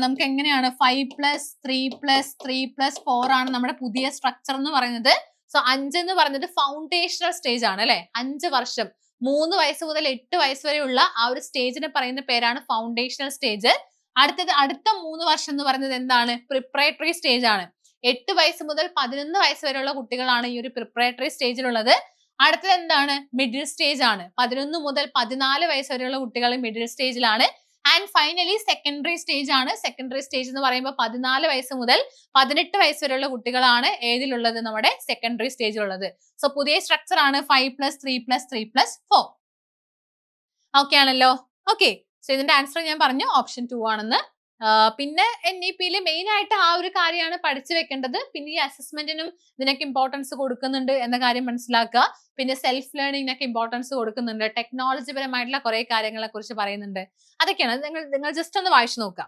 നമുക്ക് എങ്ങനെയാണ് 5+3+3+4 ആണ് നമ്മുടെ പുതിയ സ്ട്രക്ചർ എന്ന് പറയുന്നത്. സോ 5 എന്ന് പറയുന്നത് ഫൗണ്ടേഷണൽ സ്റ്റേജ് ആണ് അല്ലെ? 5 വർഷം 3 വയസ്സ് മുതൽ 8 വയസ്സ് വരെയുള്ള ആ ഒരു സ്റ്റേജിനെ പറയുന്ന പേരാണ് ഫൗണ്ടേഷണൽ സ്റ്റേജ്. അടുത്ത 3 വർഷം എന്ന് പറയുന്നത് എന്താണ്? പ്രിപ്പറേറ്ററി സ്റ്റേജ് ആണ്. 8 വയസ്സ് മുതൽ 11 വയസ്സ് വരെയുള്ള കുട്ടികളാണ് ഈ ഒരു പ്രിപ്പറേറ്ററി സ്റ്റേജിലുള്ളത്. അടുത്തത് എന്താണ്? മിഡിൽ സ്റ്റേജ് ആണ്. 11 മുതൽ 14 വയസ്സ് വരെയുള്ള കുട്ടികൾ മിഡിൽ സ്റ്റേജിലാണ്. ആൻഡ് ഫൈനലി സെക്കൻഡറി സ്റ്റേജ് ആണ്. സെക്കൻഡറി സ്റ്റേജ് എന്ന് പറയുമ്പോൾ 14 വയസ്സ് മുതൽ 18 വയസ്സ് വരെയുള്ള കുട്ടികളാണ് ഏതിലുള്ളത്? നമ്മുടെ സെക്കൻഡറി സ്റ്റേജിലുള്ളത്. സോ പുതിയ സ്ട്രക്ചർ ആണ് 5+3+3+4. ഓക്കെ ആണല്ലോ. ഓക്കെ, സോ ഇതിന്റെ ആൻസർ ഞാൻ പറഞ്ഞു ഓപ്ഷൻ 2 ആണെന്ന്. പിന്നെ NEP-യിൽ മെയിൻ ആയിട്ട് ആ ഒരു കാര്യമാണ് പഠിച്ചു വെക്കേണ്ടത്. പിന്നെ ഈ അസസ്മെന്റിനും ഇതിനൊക്കെ ഇമ്പോർട്ടൻസ് കൊടുക്കുന്നുണ്ട് എന്ന കാര്യം മനസ്സിലാക്കുക. പിന്നെ സെൽഫ് ലേണിംഗിനൊക്കെ ഇമ്പോർട്ടൻസ് കൊടുക്കുന്നുണ്ട്. ടെക്നോളജി പരമായിട്ടുള്ള കുറെ കാര്യങ്ങളെ കുറിച്ച് പറയുന്നുണ്ട്. അതൊക്കെയാണ് നിങ്ങൾ ജസ്റ്റ് ഒന്ന് വായിച്ചു നോക്കുക.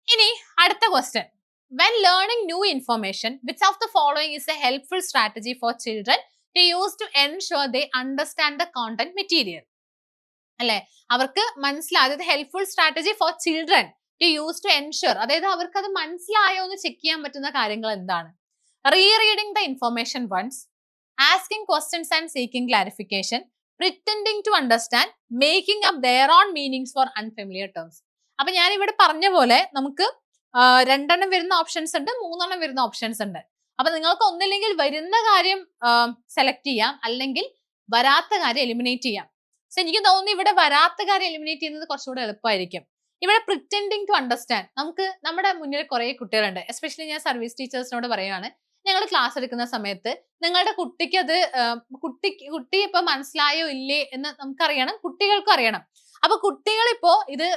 ഇനി അടുത്ത question, when learning new information, which of the following is a helpful strategy for children to use to ensure they understand the content material? അല്ലെ, അവർക്ക് മനസ്സിലായത് helpful strategy for children to use to ensure, അതായത് അവർക്ക് അത് മനസ്സിലായോ എന്ന് check ചെയ്യാൻ പറ്റുന്ന കാര്യങ്ങൾ എന്താണ്? Rereading the information once, asking questions and seeking clarification, pretending to understand, making up their own meanings for unfamiliar terms. അപ്പൊ ഞാൻ ഇവിടെ പറഞ്ഞ പോലെ നമുക്ക് 2 എണ്ണം വരുന്ന ഓപ്ഷൻസ് ഉണ്ട്, 3 എണ്ണം വരുന്ന ഓപ്ഷൻസ് ഉണ്ട്. അപ്പൊ നിങ്ങൾക്ക് ഒന്നില്ലെങ്കിൽ വരുന്ന കാര്യം സെലക്ട് ചെയ്യാം, അല്ലെങ്കിൽ വരാത്ത കാര്യം എലിമിനേറ്റ് ചെയ്യാം. സോ എനിക്ക് തോന്നുന്നു ഇവിടെ വരാത്ത കാര്യം എലിമിനേറ്റ് ചെയ്യുന്നത് കുറച്ചുകൂടെ എളുപ്പമായിരിക്കും. ഇവിടെ പ്രിറ്റൻഡിങ് ടു അണ്ടർസ്റ്റാൻഡ്, നമുക്ക് നമ്മുടെ മുന്നിൽ കുറെ കുട്ടികളുണ്ട്, എസ്പെഷ്യലി ഞാൻ സർവീസ് ടീച്ചേഴ്സിനോട് പറയുകയാണ്, ഞങ്ങൾ ക്ലാസ് എടുക്കുന്ന സമയത്ത് നിങ്ങളുടെ കുട്ടിക്ക് അത് കുട്ടി ഇപ്പൊ മനസ്സിലായോ ഇല്ലേ എന്ന് നമുക്കറിയണം, കുട്ടികൾക്കും അറിയണം. അപ്പൊ കുട്ടികൾ ഇപ്പോ ഇത്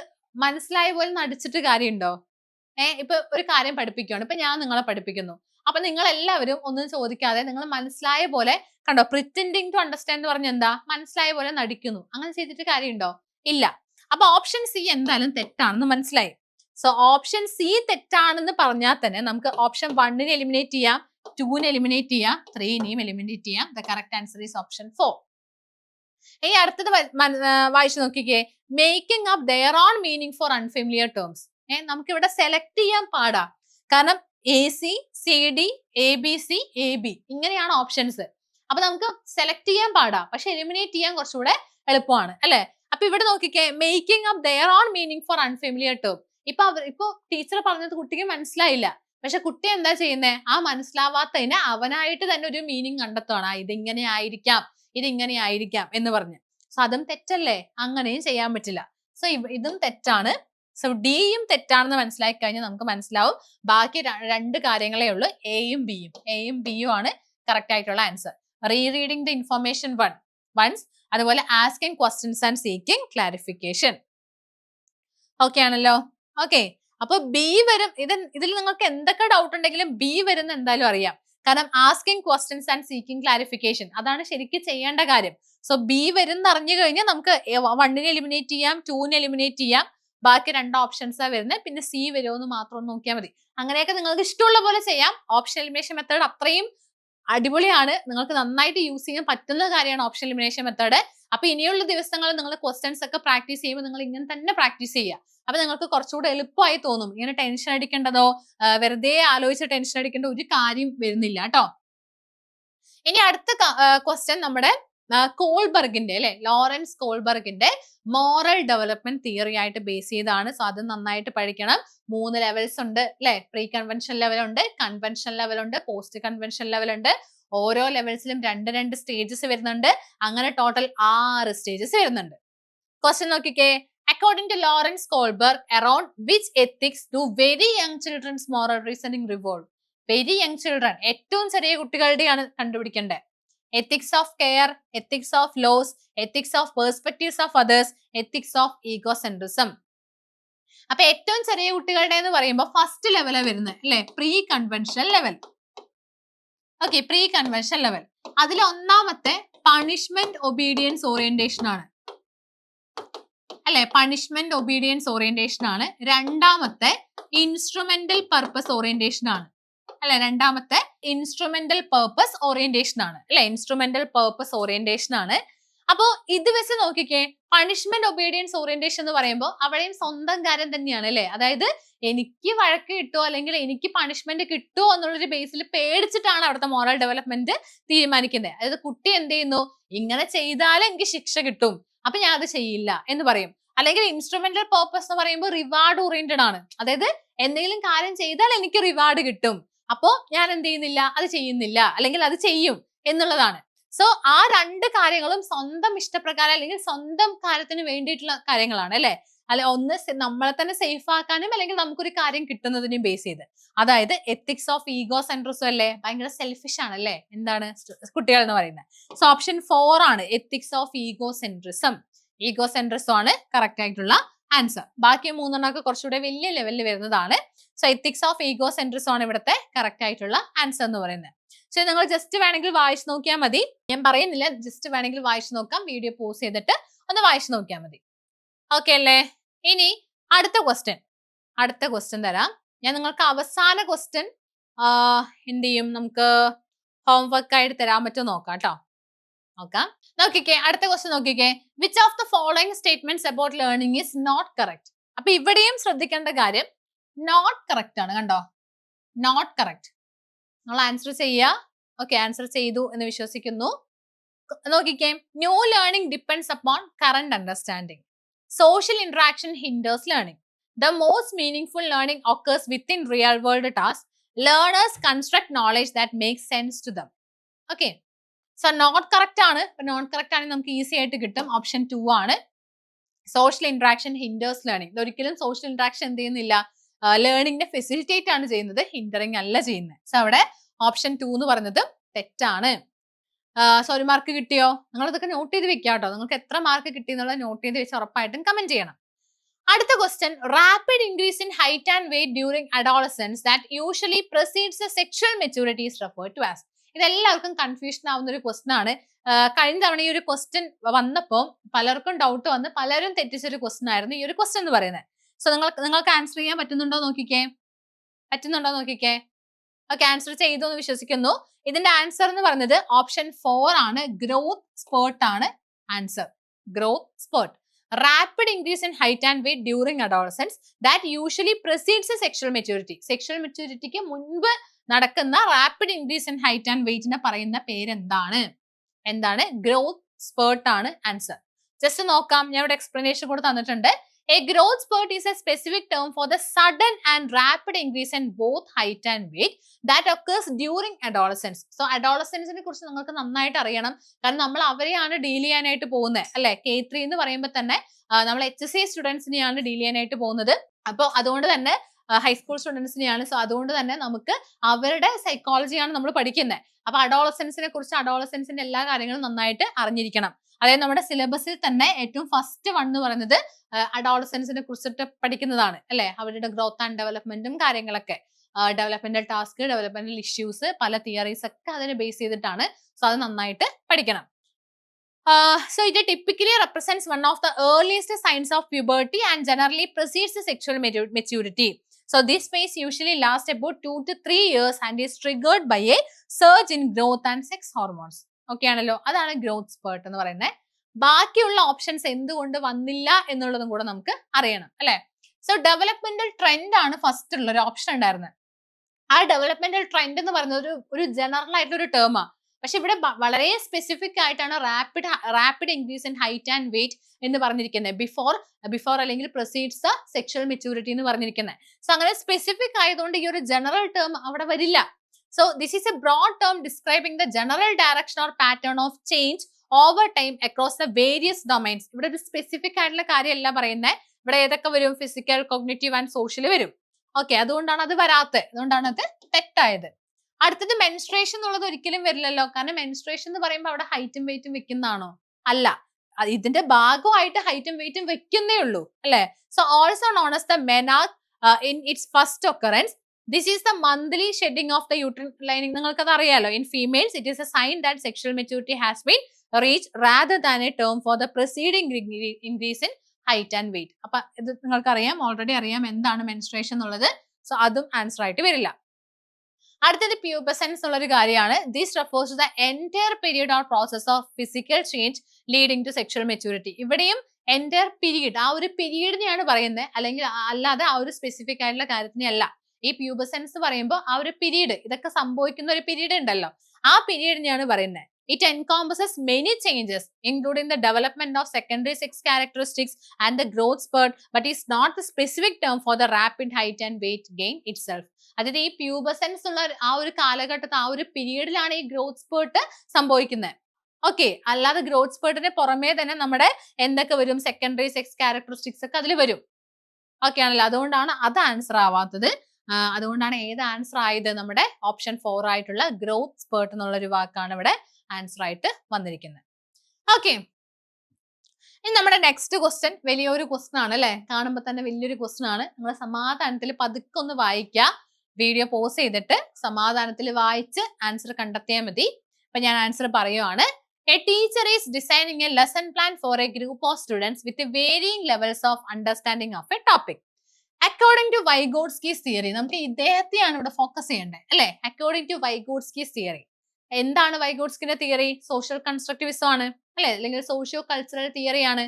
മനസ്സിലായ പോലെ നടിച്ചിട്ട് കാര്യമുണ്ടോ? ഇപ്പൊ ഒരു കാര്യം പഠിപ്പിക്കുകയാണ്, ഇപ്പൊ ഞാൻ നിങ്ങളെ പഠിപ്പിക്കുന്നു, അപ്പൊ നിങ്ങൾ എല്ലാവരും ഒന്നും ചോദിക്കാതെ നിങ്ങൾ മനസ്സിലായ പോലെ, കണ്ടോ, പ്രിറ്റൻഡിങ് ടു അണ്ടർസ്റ്റാൻഡ് എന്ന് പറഞ്ഞ എന്താ, മനസ്സിലായ പോലെ നടിക്കുന്നു. അങ്ങനെ ചെയ്തിട്ട് കാര്യമുണ്ടോ? ഇല്ല. അപ്പൊ ഓപ്ഷൻ സി എന്തായാലും തെറ്റാണെന്ന് മനസ്സിലായി. സോ ഓപ്ഷൻ സി തെറ്റാണെന്ന് പറഞ്ഞാൽ തന്നെ നമുക്ക് ഓപ്ഷൻ 1-നെ എലിമിനേറ്റ് ചെയ്യാം, 2-നെ എലിമിനേറ്റ് ചെയ്യാം, 3-നെയും എലിമിനേറ്റ് ചെയ്യാം. The correct answer is option 4. ഈ അടുത്തത് വായിച്ചു നോക്കിക്കേ, making up their own meaning for unfamiliar terms. നമുക്ക് ഇവിടെ സെലക്ട് ചെയ്യാൻ പാടാ, കാരണം AC, CD, ABC, AB ഇങ്ങനെയാണ് ഓപ്ഷൻസ്. അപ്പൊ നമുക്ക് സെലക്ട് ചെയ്യാൻ പാടാ, പക്ഷെ എലിമിനേറ്റ് ചെയ്യാൻ കുറച്ചുകൂടെ എളുപ്പമാണ്, അല്ലെ? അപ്പൊ ഇവിടെ നോക്കിക്കേ, making up their own meaning for unfamiliar term. ഇപ്പൊ ടീച്ചർ പറഞ്ഞത് കുട്ടിക്ക് മനസ്സിലായില്ല, പക്ഷെ കുട്ടി എന്താ ചെയ്യുന്നേ, ആ മനസ്സിലാവാത്തതിന് അവനായിട്ട് തന്നെ ഒരു മീനിങ് കണ്ടെത്തുകയാണ്. ഇതിങ്ങനെ ആയിരിക്കാം, ഇതിങ്ങനെ ആയിരിക്കാം എന്ന് പറഞ്ഞ്. സോ അതും തെറ്റല്ലേ? അങ്ങനെയും ചെയ്യാൻ പറ്റില്ല. സോ ഇതും തെറ്റാണ്. സോ ഡിയും തെറ്റാണെന്ന് മനസ്സിലാക്കി കഴിഞ്ഞാൽ നമുക്ക് മനസ്സിലാവും ബാക്കി 2 കാര്യങ്ങളേ ഉള്ളൂ, എയും ബിയും ആണ് കറക്റ്റ് ആയിട്ടുള്ള ആൻസർ. റീറീഡിംഗ് ദ ഇൻഫർമേഷൻ വൺസ്, അതുപോലെ asking questions and seeking clarification. Okay ആണല്ലോ. ഓക്കെ, അപ്പൊ ബി വരും. ഇതിൽ നിങ്ങൾക്ക് എന്തൊക്കെ ഡൗട്ട് ഉണ്ടെങ്കിലും ബി വരുന്ന എന്തായാലും അറിയാം, കാരണം asking questions and seeking clarification അതാണ് ശരിക്കും ചെയ്യേണ്ട കാര്യം. സോ ബി വരുന്ന അറിഞ്ഞു കഴിഞ്ഞാൽ നമുക്ക് 1-നെ എലിമിനേറ്റ് ചെയ്യാം, 2-നെ എലിമിനേറ്റ് ചെയ്യാം, ബാക്കി 2 ഓപ്ഷൻസാണ് വരുന്നത്. പിന്നെ സി വരുമോന്ന് മാത്രം നോക്കിയാൽ മതി. അങ്ങനെയൊക്കെ നിങ്ങൾക്ക് ഇഷ്ടമുള്ള പോലെ ചെയ്യാം. ഓപ്ഷൻ എലിമിനേഷൻ മെത്തേഡ് അത്രയും അടിപൊളിയാണ്, നിങ്ങൾക്ക് നന്നായിട്ട് യൂസ് ചെയ്യാൻ പറ്റുന്ന കാര്യമാണ് ഓപ്ഷൻ എലിമിനേഷൻ മെത്തേഡ്. അപ്പൊ ഇനിയുള്ള ദിവസങ്ങളിൽ നിങ്ങൾ ക്വസ്റ്റ്യൻസ് ഒക്കെ പ്രാക്ടീസ് ചെയ്യുമ്പോൾ നിങ്ങൾ ഇങ്ങനെ തന്നെ പ്രാക്ടീസ് ചെയ്യുക. അപ്പൊ നിങ്ങൾക്ക് കുറച്ചുകൂടെ എളുപ്പമായി തോന്നും. ഇങ്ങനെ ടെൻഷൻ അടിക്കേണ്ടതോ വെറുതെ ആലോചിച്ച് ടെൻഷൻ അടിക്കേണ്ട ഒരു കാര്യം വരുന്നില്ല കേട്ടോ. ഇനി അടുത്ത ക്വസ്റ്റ്യൻ നമ്മുടെ കോൾബർഗിന്റെ, അല്ലെ, ലോറൻസ് കോൾബർഗിന്റെ മോറൽ ഡെവലപ്മെന്റ് തിയറി ആയിട്ട് ബേസ് ചെയ്താണ്. സോ അത് നന്നായിട്ട് പഠിക്കണം. 3 ലെവൽസ് ഉണ്ട്, അല്ലെ? പ്രീ കൺവെൻഷൻ ലെവൽ ഉണ്ട്, കൺവെൻഷൻ ലെവൽ ഉണ്ട്, പോസ്റ്റ് കൺവെൻഷൻ ലെവൽ ഉണ്ട്. ഓരോ ലെവൽസിലും 2 സ്റ്റേജസ് വരുന്നുണ്ട്. അങ്ങനെ ടോട്ടൽ 6 സ്റ്റേജസ് വരുന്നുണ്ട്. ക്വസ്റ്റ്യൻ നോക്കിക്കേ, according to Lawrence Kohlberg, around which ethics do very young children's moral reasoning revolve? Very young children, ഏറ്റവും ചെറിയ കുട്ടികളുടെയാണ് കണ്ടുപിടിക്കേണ്ടത്. ethics of care, ethics of laws, ethics of perspectives of others, ethics of egocentrism. അപ്പൊ ഏറ്റവും ചെറിയ കുട്ടികളുടെ എന്ന് പറയുമ്പോൾ first ലെവലാ വരുന്നത്, അല്ലെ? Pre convention level. Okay, pre convention level. അതിൽ ഒന്നാമത്തെ പണിഷ്മെന്റ് ഒബീഡിയൻസ് ഓറിയന്റേഷൻ ആണ്, അല്ലെ? പണിഷ്മെന്റ് ഒബീഡിയൻസ് ഓറിയന്റേഷൻ ആണ്. രണ്ടാമത്തെ ഇൻസ്ട്രുമെന്റൽ പർപ്പസ് ഓറിയന്റേഷൻ ആണ്, അല്ലെ? രണ്ടാമത്തെ ഇൻസ്ട്രുമെന്റൽ പർപ്പസ് ഓറിയന്റേഷൻ ആണ്, അല്ലെ? ഇൻസ്ട്രുമെന്റൽ പർപ്പസ് ഓറിയന്റേഷൻ ആണ്. അപ്പോ ഇത് വെച്ച് നോക്കിക്കേ, പണിഷ്മെന്റ് ഒബീഡിയൻസ് ഓറിയന്റേഷൻ എന്ന് പറയുമ്പോൾ അവിടെയും സ്വന്തം കാര്യം തന്നെയാണ്, അല്ലെ? അതായത് എനിക്ക് വഴക്ക് കിട്ടുമോ അല്ലെങ്കിൽ എനിക്ക് പണിഷ്മെന്റ് കിട്ടുമോ എന്നുള്ളൊരു ബേസിൽ പേടിച്ചിട്ടാണ് അവിടുത്തെ മോറൽ ഡെവലപ്മെന്റ് തീരുമാനിക്കുന്നത്. അതായത് കുട്ടി എന്ത് ചെയ്യുന്നു, ഇങ്ങനെ ചെയ്താലേ എനിക്ക് ശിക്ഷ കിട്ടും, അപ്പൊ ഞാൻ അത് ചെയ്യില്ല എന്ന് പറയും. അല്ലെങ്കിൽ ഇൻസ്ട്രുമെന്റൽ പർപ്പസ് എന്ന് പറയുമ്പോൾ റിവാർഡ് ഓറിയന്റഡ് ആണ്, അതായത് എന്തെങ്കിലും കാര്യം ചെയ്താൽ എനിക്ക് റിവാർഡ് കിട്ടും, അപ്പോ ഞാൻ എന്ത് ചെയ്യുന്നില്ല, അത് ചെയ്യുന്നില്ല, അല്ലെങ്കിൽ അത് ചെയ്യും എന്നുള്ളതാണ്. സോ ആ 2 കാര്യങ്ങളും സ്വന്തം ഇഷ്ടപ്രകാരം അല്ലെങ്കിൽ സ്വന്തം കാര്യത്തിന് വേണ്ടിയിട്ടുള്ള കാര്യങ്ങളാണ്, അല്ലെ? ഒന്ന് നമ്മളെ തന്നെ സേഫ് ആക്കാനും അല്ലെങ്കിൽ നമുക്കൊരു കാര്യം കിട്ടുന്നതിനും ബേസ് ചെയ്ത്. അതായത് എത്തിക്സ് ഓഫ് ഈഗോ സെൻട്രിസം, അല്ലേ? ഭയങ്കര സെൽഫിഷ് ആണ്, അല്ലെ? എന്താണ് കുട്ടികൾ എന്ന് പറയുന്നത്. സോ ഓപ്ഷൻ 4 ആണ് ethics of ego centrism. Egocentrism ആണ് കറക്റ്റ് ആയിട്ടുള്ള ആൻസർ. ബാക്കി മൂന്നെണ്ണമൊക്കെ കുറച്ചുകൂടെ വലിയ ലെവലിൽ വരുന്നതാണ്. സോ എത്തിക്സ് ഓഫ് ഈഗോസെൻട്രിസം ആണ് ഇവിടുത്തെ കറക്റ്റ് ആയിട്ടുള്ള ആൻസർ എന്ന് പറയുന്നത്. സോ നിങ്ങൾ ജസ്റ്റ് വേണമെങ്കിൽ വായിച്ചു നോക്കിയാൽ മതി. ഞാൻ പറയുന്നില്ല, ജസ്റ്റ് വേണമെങ്കിൽ വായിച്ചു നോക്കാം. വീഡിയോ പോസ് ചെയ്തിട്ട് ഒന്ന് വായിച്ചു നോക്കിയാൽ മതി. ഓക്കെ അല്ലേ? ഇനി അടുത്ത ക്വസ്റ്റ്യൻ തരാം. ഞാൻ നിങ്ങൾക്ക് അവസാന ക്വസ്റ്റ്യൻ എന്ത് ചെയ്യും, നമുക്ക് ഹോംവർക്ക് ആയിട്ട് തരാൻ പറ്റുമോ നോക്കാം കേട്ടോ. നോക്കാം. നോക്കിക്കേ, അടുത്ത ക്വസ്റ്റ്യൻ നോക്കിക്കേ. Which of the following statements about learning is not correct? അപ്പൊ ഇവിടെയും ശ്രദ്ധിക്കേണ്ട കാര്യം നോട്ട് കറക്റ്റ് ആണ്. കണ്ടോ, നോട്ട് കറക്റ്റ്. നമ്മൾ ആൻസർ ചെയ്യുക. ഓക്കെ, ആൻസർ ചെയ്തു എന്ന് വിശ്വസിക്കുന്നു. നോക്കിക്കേ, new learning depends upon current understanding. Social interaction hinders learning. The most meaningful learning occurs within real world tasks. Learners construct knowledge that makes sense to them. Okay. So not correct ആണ്. Not correct ആണെങ്കിൽ നമുക്ക് easy ആയിട്ട് കിട്ടും. Option 2 ആണ്. Social interaction hinders learning. ഇതൊരിക്കലും social interaction എന്ത് ചെയ്യുന്നില്ല, ലേണിംഗിനെ facilitate ആണ് ചെയ്യുന്നത്, ഹിൻഡറിങ് അല്ല ചെയ്യുന്നത്. സോ അവിടെ ഓപ്ഷൻ 2 എന്ന് പറയുന്നത് തെറ്റാണ്. സോ ഒരു മാർക്ക് കിട്ടിയോ? നിങ്ങൾ ഇതൊക്കെ നോട്ട് ചെയ്ത് വെക്കാം കേട്ടോ. നിങ്ങൾക്ക് എത്ര മാർക്ക് കിട്ടി എന്നുള്ളത് നോട്ട് ചെയ്ത് വെച്ച് ഉറപ്പായിട്ടും കമന്റ് ചെയ്യണം. അടുത്ത question, rapid increase in height and weight during adolescence that usually precedes a sexual maturity is referred to as. ഇതെല്ലാവർക്കും കൺഫ്യൂഷൻ ആവുന്ന ഒരു ക്വസ്റ്റ്യൻ ആണ്. കഴിഞ്ഞ തവണ ഈ ഒരു ക്വസ്റ്റ്യൻ വന്നപ്പോൾ പലർക്കും ഡൗട്ട് വന്ന് പലരും തെറ്റിച്ചൊരു ക്വസ്റ്റ്യൻ ആയിരുന്നു ഈ ഒരു ക്വസ്റ്റ്യൻ എന്ന് പറയുന്നത്. സോ നിങ്ങൾക്ക് ആൻസർ ചെയ്യാൻ പറ്റുന്നുണ്ടോ നോക്കിക്കേ. ഓക്കെ, ആൻസർ ചെയ്തു എന്ന് വിശ്വസിക്കുന്നു. ഇതിന്റെ ആൻസർ എന്ന് പറയുന്നത് ഓപ്ഷൻ 4 ആണ്. ഗ്രോത്ത് സ്പേർട്ട് ആണ് answer. Growth spurt. Rapid increase in height and weight during adolescence that usually precedes a sexual maturity. Sexual maturity ക്ക് മുൻപ് നടക്കുന്ന rapid increase in height and വെയിറ്റിനെ പറയുന്ന പേര് എന്താണ്? ഗ്രോത്ത് സ്പേർട്ട് ആണ് ആൻസർ. ജസ്റ്റ് നോക്കാം, ഞാൻ ഇവിടെ എക്സ്പ്ലനേഷൻ കൂടെ തന്നിട്ടുണ്ട്. A growth spurt is a specific term for the sudden and rapid increase in both height and weight that occurs during adolescence. So adolescence-നെ കുറിച്ച് നിങ്ങൾക്ക് നന്നായിട്ട് അറിയണം. കാരണം നമ്മൾ അവരെയാണ് ഡീൽ ചെയ്യാനായിട്ട് പോകുന്നത് അല്ലെ. K3 എന്ന് പറയുമ്പോൾ തന്നെ നമ്മൾ HSC സ്റ്റുഡൻസിനെയാണ് ഡീൽ ചെയ്യാനായിട്ട് പോകുന്നത്. അപ്പോൾ അതുകൊണ്ട് തന്നെ ഹൈസ്കൂൾ സ്റ്റുഡൻസിനെയാണ്. സോ അതുകൊണ്ട് തന്നെ നമുക്ക് അവരുടെ സൈക്കോളജിയാണ് നമ്മൾ പഠിക്കുന്നത്. അപ്പൊ അഡോളസൻസിനെ കുറിച്ച്, അഡോളസൻസിന്റെ എല്ലാ കാര്യങ്ങളും നന്നായിട്ട് അറിഞ്ഞിരിക്കണം. അതായത് നമ്മുടെ സിലബസിൽ തന്നെ ഏറ്റവും ഫസ്റ്റ് വൺ എന്ന് പറയുന്നത് അഡോളസൻസിനെ കുറിച്ചിട്ട് പഠിക്കുന്നതാണ് അല്ലെ. അവരുടെ ഗ്രോത്ത് ആൻഡ് ഡെവലപ്മെന്റും കാര്യങ്ങളൊക്കെ, ഡെവലപ്മെന്റൽ ടാസ്ക്, ഡെവലപ്മെന്റൽ ഇഷ്യൂസ്, പല തിയറീസ് ഒക്കെ അതിനെ ബേസ് ചെയ്തിട്ടാണ്. സോ അത് നന്നായിട്ട് പഠിക്കണം. So it typically represents one of the earliest signs of puberty and generally precedes the sexual maturity. So this phase usually lasts about 2 to 3 years and is triggered by a surge in growth and sex hormones. Okay ആണല്ലോ, അതാണ് growth spurt എന്ന് പറയുന്നത്. ബാക്കിയുള്ള options എന്തുകൊണ്ട് വന്നില്ല എന്നുള്ളതും കൂടെ നമുക്ക് അറിയണം അല്ലെ. സോ ഡെവലപ്മെന്റൽ ട്രെൻഡ് ആണ് ഫസ്റ്റ് ഉള്ള ഒരു ഓപ്ഷൻ ഉണ്ടായിരുന്നത്. ആ ഡെവലപ്മെന്റൽ ട്രെൻഡ് എന്ന് പറയുന്നത് ഒരു ജനറൽ ആയിട്ടുള്ള ഒരു ടേമാണ്. പക്ഷെ ഇവിടെ വളരെ സ്പെസിഫിക് ആയിട്ടാണ് rapid increase in height and weight എന്ന് പറഞ്ഞിരിക്കുന്നത്. ബിഫോർ അല്ലെങ്കിൽ പ്രൊസീഡ്സ് ദ സെക്ഷൽ മെച്യൂരിറ്റി എന്ന് പറഞ്ഞിരിക്കുന്നത്. സോ അങ്ങനെ സ്പെസിഫിക് ആയതുകൊണ്ട് ഈ ഒരു ജനറൽ ടേം അവിടെ വരില്ല. So this is a broad term describing the general direction or pattern of change over time across the various domains. ഇവിടെ ഒരു സ്പെസിഫിക് ആയിട്ടുള്ള കാര്യമല്ല പറയുന്നത്. ഇവിടെ ഏതൊക്കെ വരും? ഫിസിക്കൽ, കോഗ്നിറ്റീവ് ആൻഡ് സോഷ്യൽ വരും. ഓക്കെ, അതുകൊണ്ടാണ് അത് വരാത്തത്, അതുകൊണ്ടാണ് അത് തെറ്റായത്. അടുത്തത് മെൻസ്ട്രേഷൻ എന്നുള്ളത് ഒരിക്കലും വരില്ലല്ലോ. കാരണം മെൻസ്ട്രേഷൻ എന്ന് പറയുമ്പോൾ അവിടെ ഹൈറ്റും വെയിറ്റും വെക്കുന്നതാണോ? അല്ല, ഇതിന്റെ ഭാഗമായിട്ട് ഹൈറ്റും വെയിറ്റും വെക്കുന്നേ ഉള്ളൂ അല്ലെ. So also known as the menarche in its first occurrence. This is the monthly shedding of the uterine lining. നിങ്ങൾക്കത് അറിയാലോ. In females it is a sign that sexual maturity has been reach rather than a term for the preceding increase in height and weight. അപ്പൊ ഇത് നിങ്ങൾക്കറിയാം, already അറിയാം എന്താണ് menstruation എന്നുള്ളത്. So അതും answer ആയിട്ട് വരില്ല. അടുത്തത് പ്യൂബസെൻസ് ഉള്ളൊരു കാര്യമാണ്. This refers to the entire period or process of physical change leading to sexual maturity. ഇവിടെയും എൻറ്റയർ പീരീഡ്, ആ ഒരു പീരീഡിനെയാണ് പറയുന്നത്, അല്ലെങ്കിൽ അല്ലാതെ ആ ഒരു സ്പെസിഫിക് ആയിട്ടുള്ള കാര്യത്തിനെ അല്ല. ഈ പ്യൂബസെൻസ് പറയുമ്പോൾ ആ ഒരു പീരീഡ്, ഇതൊക്കെ സംഭവിക്കുന്ന ഒരു പീരീഡ് ഉണ്ടല്ലോ, ആ പീരീഡിനെയാണ് പറയുന്നത്. It encompasses many changes, including the development of secondary sex characteristics and the growth spurt, but is not the specific term for the rapid height and weight gain itself. അതായത് ഈ പ്യൂബസെൻസ് ഉള്ള ആ ഒരു കാലഘട്ടത്തിൽ, ആ ഒരു പീരീഡിലാണ് ഈ ഗ്രോത്ത് സ്പേർട്ട് സംഭവിക്കുന്നത്. ഓക്കെ, അല്ലാതെ ഗ്രോത്ത് സ്പേർട്ടിന് പുറമേ തന്നെ നമ്മുടെ എന്തൊക്കെ വരും? സെക്കൻഡറി സെക്സ് ക്യാരക്ടറിസ്റ്റിക്സ് ഒക്കെ അതിൽ വരും. ഓക്കെ ആണല്ലോ, അതുകൊണ്ടാണ് അത് ആൻസർ ആവാത്തത്. അതുകൊണ്ടാണ് ഏത് ആൻസർ ആയത്? നമ്മുടെ ഓപ്ഷൻ 4 ആയിട്ടുള്ള ഗ്രോത്ത് സ്പേർട്ട് എന്നുള്ള ഒരു വാക്കാണ് ഇവിടെ ആൻസർ ആയിട്ട് വന്നിരിക്കുന്നത്. ഓക്കെ, ഇനി നമ്മുടെ നെക്സ്റ്റ് ക്വസ്റ്റ്യൻ വലിയൊരു ക്വസ്റ്റ്യൻ ആണ് അല്ലെ, കാണുമ്പോൾ തന്നെ വലിയൊരു ക്വസ്റ്റ്യൻ ആണ്. നിങ്ങൾ സമാധാനത്തിൽ പതുക്കെ ഒന്ന് വായിക്കുക, വീഡിയോ പോസ് ചെയ്തിട്ട് സമാധാനത്തിൽ വായിച്ച് ആൻസർ കണ്ടെത്തിയാൽ മതി. അപ്പൊ ഞാൻ ആൻസർ പറയുവാണ്. A teacher is designing a lesson plan for a group of students with varying levels of understanding of a topic according to Vygotsky's theory. നമുക്ക് ഇദ്ദേഹത്തെയാണ് ഇവിടെ ഫോക്കസ് ചെയ്യേണ്ടത് അല്ലെ. According to Vygotsky's theory. എന്താണ് വൈഗോട്സ്കിന്റെ തിയറി? സോഷ്യൽ കൺസ്ട്രക്റ്റിവിസം ആണ് അല്ലെ, അല്ലെങ്കിൽ സോഷ്യോ കൾച്ചറൽ തിയറിയാണ്.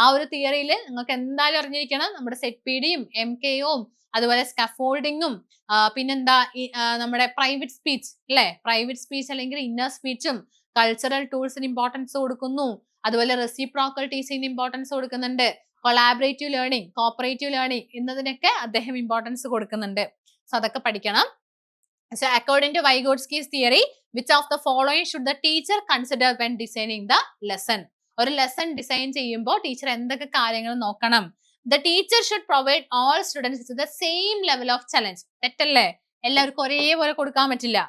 ആ ഒരു തിയറിയിൽ നിങ്ങൾക്ക് എന്തായാലും അറിഞ്ഞിരിക്കണം നമ്മുടെ സെറ്റ്പിഡിയും MKOയും അതുപോലെ സ്കഫോൾഡിങ്ങും പിന്നെന്താ നമ്മുടെ പ്രൈവറ്റ് സ്പീച്ച് അല്ലെ, പ്രൈവറ്റ് സ്പീച്ച് അല്ലെങ്കിൽ ഇന്നർ സ്പീച്ചും കൾച്ചറൽ ടൂൾസിന് ഇമ്പോർട്ടൻസ് കൊടുക്കുന്നു. അതുപോലെ റെസിപ്രോക്കൽ ടീച്ചിങ്ങിന് ഇമ്പോർട്ടൻസ് കൊടുക്കുന്നുണ്ട്. കൊളാബറേറ്റീവ് ലേണിംഗ്, കോപ്പറേറ്റീവ് ലേണിംഗ് എന്നതിനൊക്കെ അദ്ദേഹം ഇമ്പോർട്ടൻസ് കൊടുക്കുന്നുണ്ട്. സോ അതൊക്കെ പഠിക്കണം. So according to Vygotsky's theory, which of the following should the teacher consider when designing the lesson? ഒരു ലെസൺ ഡിസൈൻ ചെയ്യുമ്പോൾ ടീച്ചർ എന്തൊക്കെ കാര്യങ്ങൾ നോക്കണം? The teacher should provide all students with the same level of challenge. തെറ്റല്ലേ? എല്ലാവർക്കും ഒരേപോലെ കൊടുക്കാൻ പറ്റില്ല.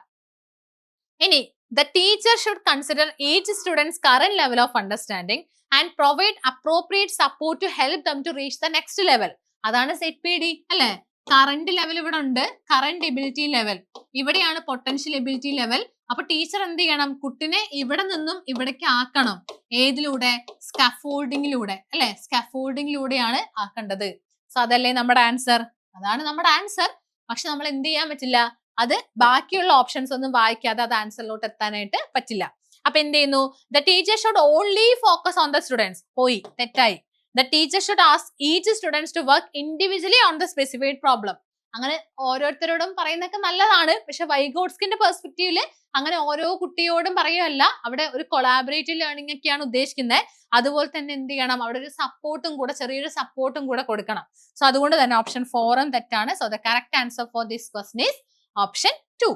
ഇനി the teacher should consider each student's current level of understanding and provide appropriate support to help them to reach the next level. അതാണ് ZPD അല്ലെ. Current level ഇവിടെ ഉണ്ട്, കറന്റ് എബിലിറ്റി ലെവൽ ഇവിടെയാണ്, പൊട്ടൻഷ്യൽ എബിലിറ്റി ലെവൽ. അപ്പൊ teacher എന്ത് ചെയ്യണം? കുട്ടിനെ ഇവിടെ നിന്നും ഇവിടേക്ക് ആക്കണം. ഏതിലൂടെ? സ്കഫോൾഡിങ്ങിലൂടെ അല്ലെ, സ്കഫോൾഡിങ്ങിലൂടെയാണ് ആക്കേണ്ടത്. സോ അതല്ലേ നമ്മുടെ ആൻസർ? അതാണ് നമ്മുടെ ആൻസർ. പക്ഷെ നമ്മൾ എന്ത് ചെയ്യാൻ പറ്റില്ല, അത് ബാക്കിയുള്ള ഓപ്ഷൻസ് ഒന്നും വായിക്കാതെ അത് ആൻസറിലോട്ട് എത്താനായിട്ട് പറ്റില്ല. അപ്പൊ എന്ത് ചെയ്യുന്നു? The teacher should only focus on the students. പോയി, തെറ്റായി. The teacher should ask each students to work individually on the specified problem. അങ്ങനെ ഓരോരുത്തരോടും പറയുന്നതൊക്കെ നല്ലതാണ്. പക്ഷെ വൈഗോട്സ്കിന്റെ പെർസ്പെക്റ്റീവില് അങ്ങനെ ഓരോ കുട്ടിയോടും പറയുകയല്ല, അവിടെ ഒരു കൊളാബറേറ്റീവ് ലേണിംഗ് ഒക്കെയാണ് ഉദ്ദേശിക്കുന്നത്. അതുപോലെ തന്നെ എന്ത് ചെയ്യണം? അവിടെ ഒരു സപ്പോർട്ടും കൂടെ, ചെറിയൊരു സപ്പോർട്ടും കൂടെ കൊടുക്കണം. സോ അതുകൊണ്ട് തന്നെ ഓപ്ഷൻ 4 തെറ്റാണ്. So the correct answer for this question is option 2.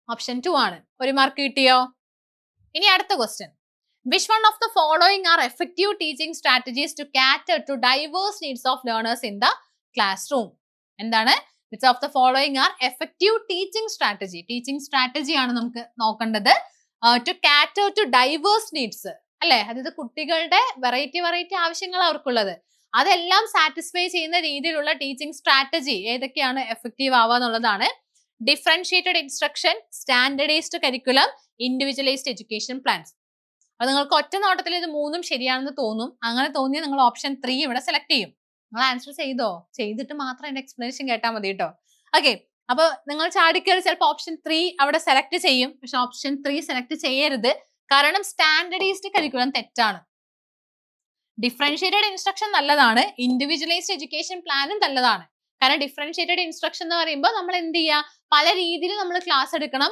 Option 2 ആണ്. ഒരു മാർക്ക് കിട്ടിയോ? ഇനി അടുത്ത question. Which one of the following are effective teaching strategies to cater to diverse needs of learners in the classroom? എന്താണ്? Which of the following are effective teaching strategy? Teaching strategy ആണ് നമുക്ക് നോക്കേണ്ടത്. To cater to diverse needs അല്ലെ, അതായത് കുട്ടികളുടെ variety ആവശ്യങ്ങൾ അവർക്കുള്ളത് അതെല്ലാം സാറ്റിസ്ഫൈ ചെയ്യുന്ന രീതിയിലുള്ള ടീച്ചിങ് സ്ട്രാറ്റജി ഏതൊക്കെയാണ് എഫക്റ്റീവ് ആവുക എന്നുള്ളതാണ്. Differentiated instruction, standardized curriculum, individualized education plans. അപ്പൊ നിങ്ങൾക്ക് ഒറ്റ നോട്ടത്തിൽ ഇത് മൂന്നും ശരിയാണെന്ന് തോന്നും. അങ്ങനെ തോന്നിയാൽ നിങ്ങൾ ഓപ്ഷൻ 3 ഇവിടെ സെലക്ട് ചെയ്യും. നിങ്ങൾ ആൻസർ ചെയ്തോ? ചെയ്തിട്ട് മാത്രം എന്റെ എക്സ്പ്ലനേഷൻ കേട്ടാൽ മതി കേട്ടോ. ഓക്കെ, അപ്പൊ നിങ്ങൾ ചാടിക്കറി ചിലപ്പോൾ ഓപ്ഷൻ 3 അവിടെ സെലക്ട് ചെയ്യും. പക്ഷെ ഓപ്ഷൻ 3 സെലക്ട് ചെയ്യരുത്. കാരണം സ്റ്റാൻഡേർഡൈസ്ഡ് കരിക്കുലം തെറ്റാണ്. ഡിഫറൻഷിയേറ്റഡ് ഇൻസ്ട്രക്ഷൻ നല്ലതാണ്, ഇൻഡിവിജ്വലൈസ്ഡ് എഡ്യൂക്കേഷൻ പ്ലാനും നല്ലതാണ്. കാരണം ഡിഫറൻഷിയേറ്റഡ് ഇൻസ്ട്രക്ഷൻ എന്ന് പറയുമ്പോൾ നമ്മൾ എന്ത് ചെയ്യുക, പല രീതിയിൽ നമ്മൾ ക്ലാസ് എടുക്കണം.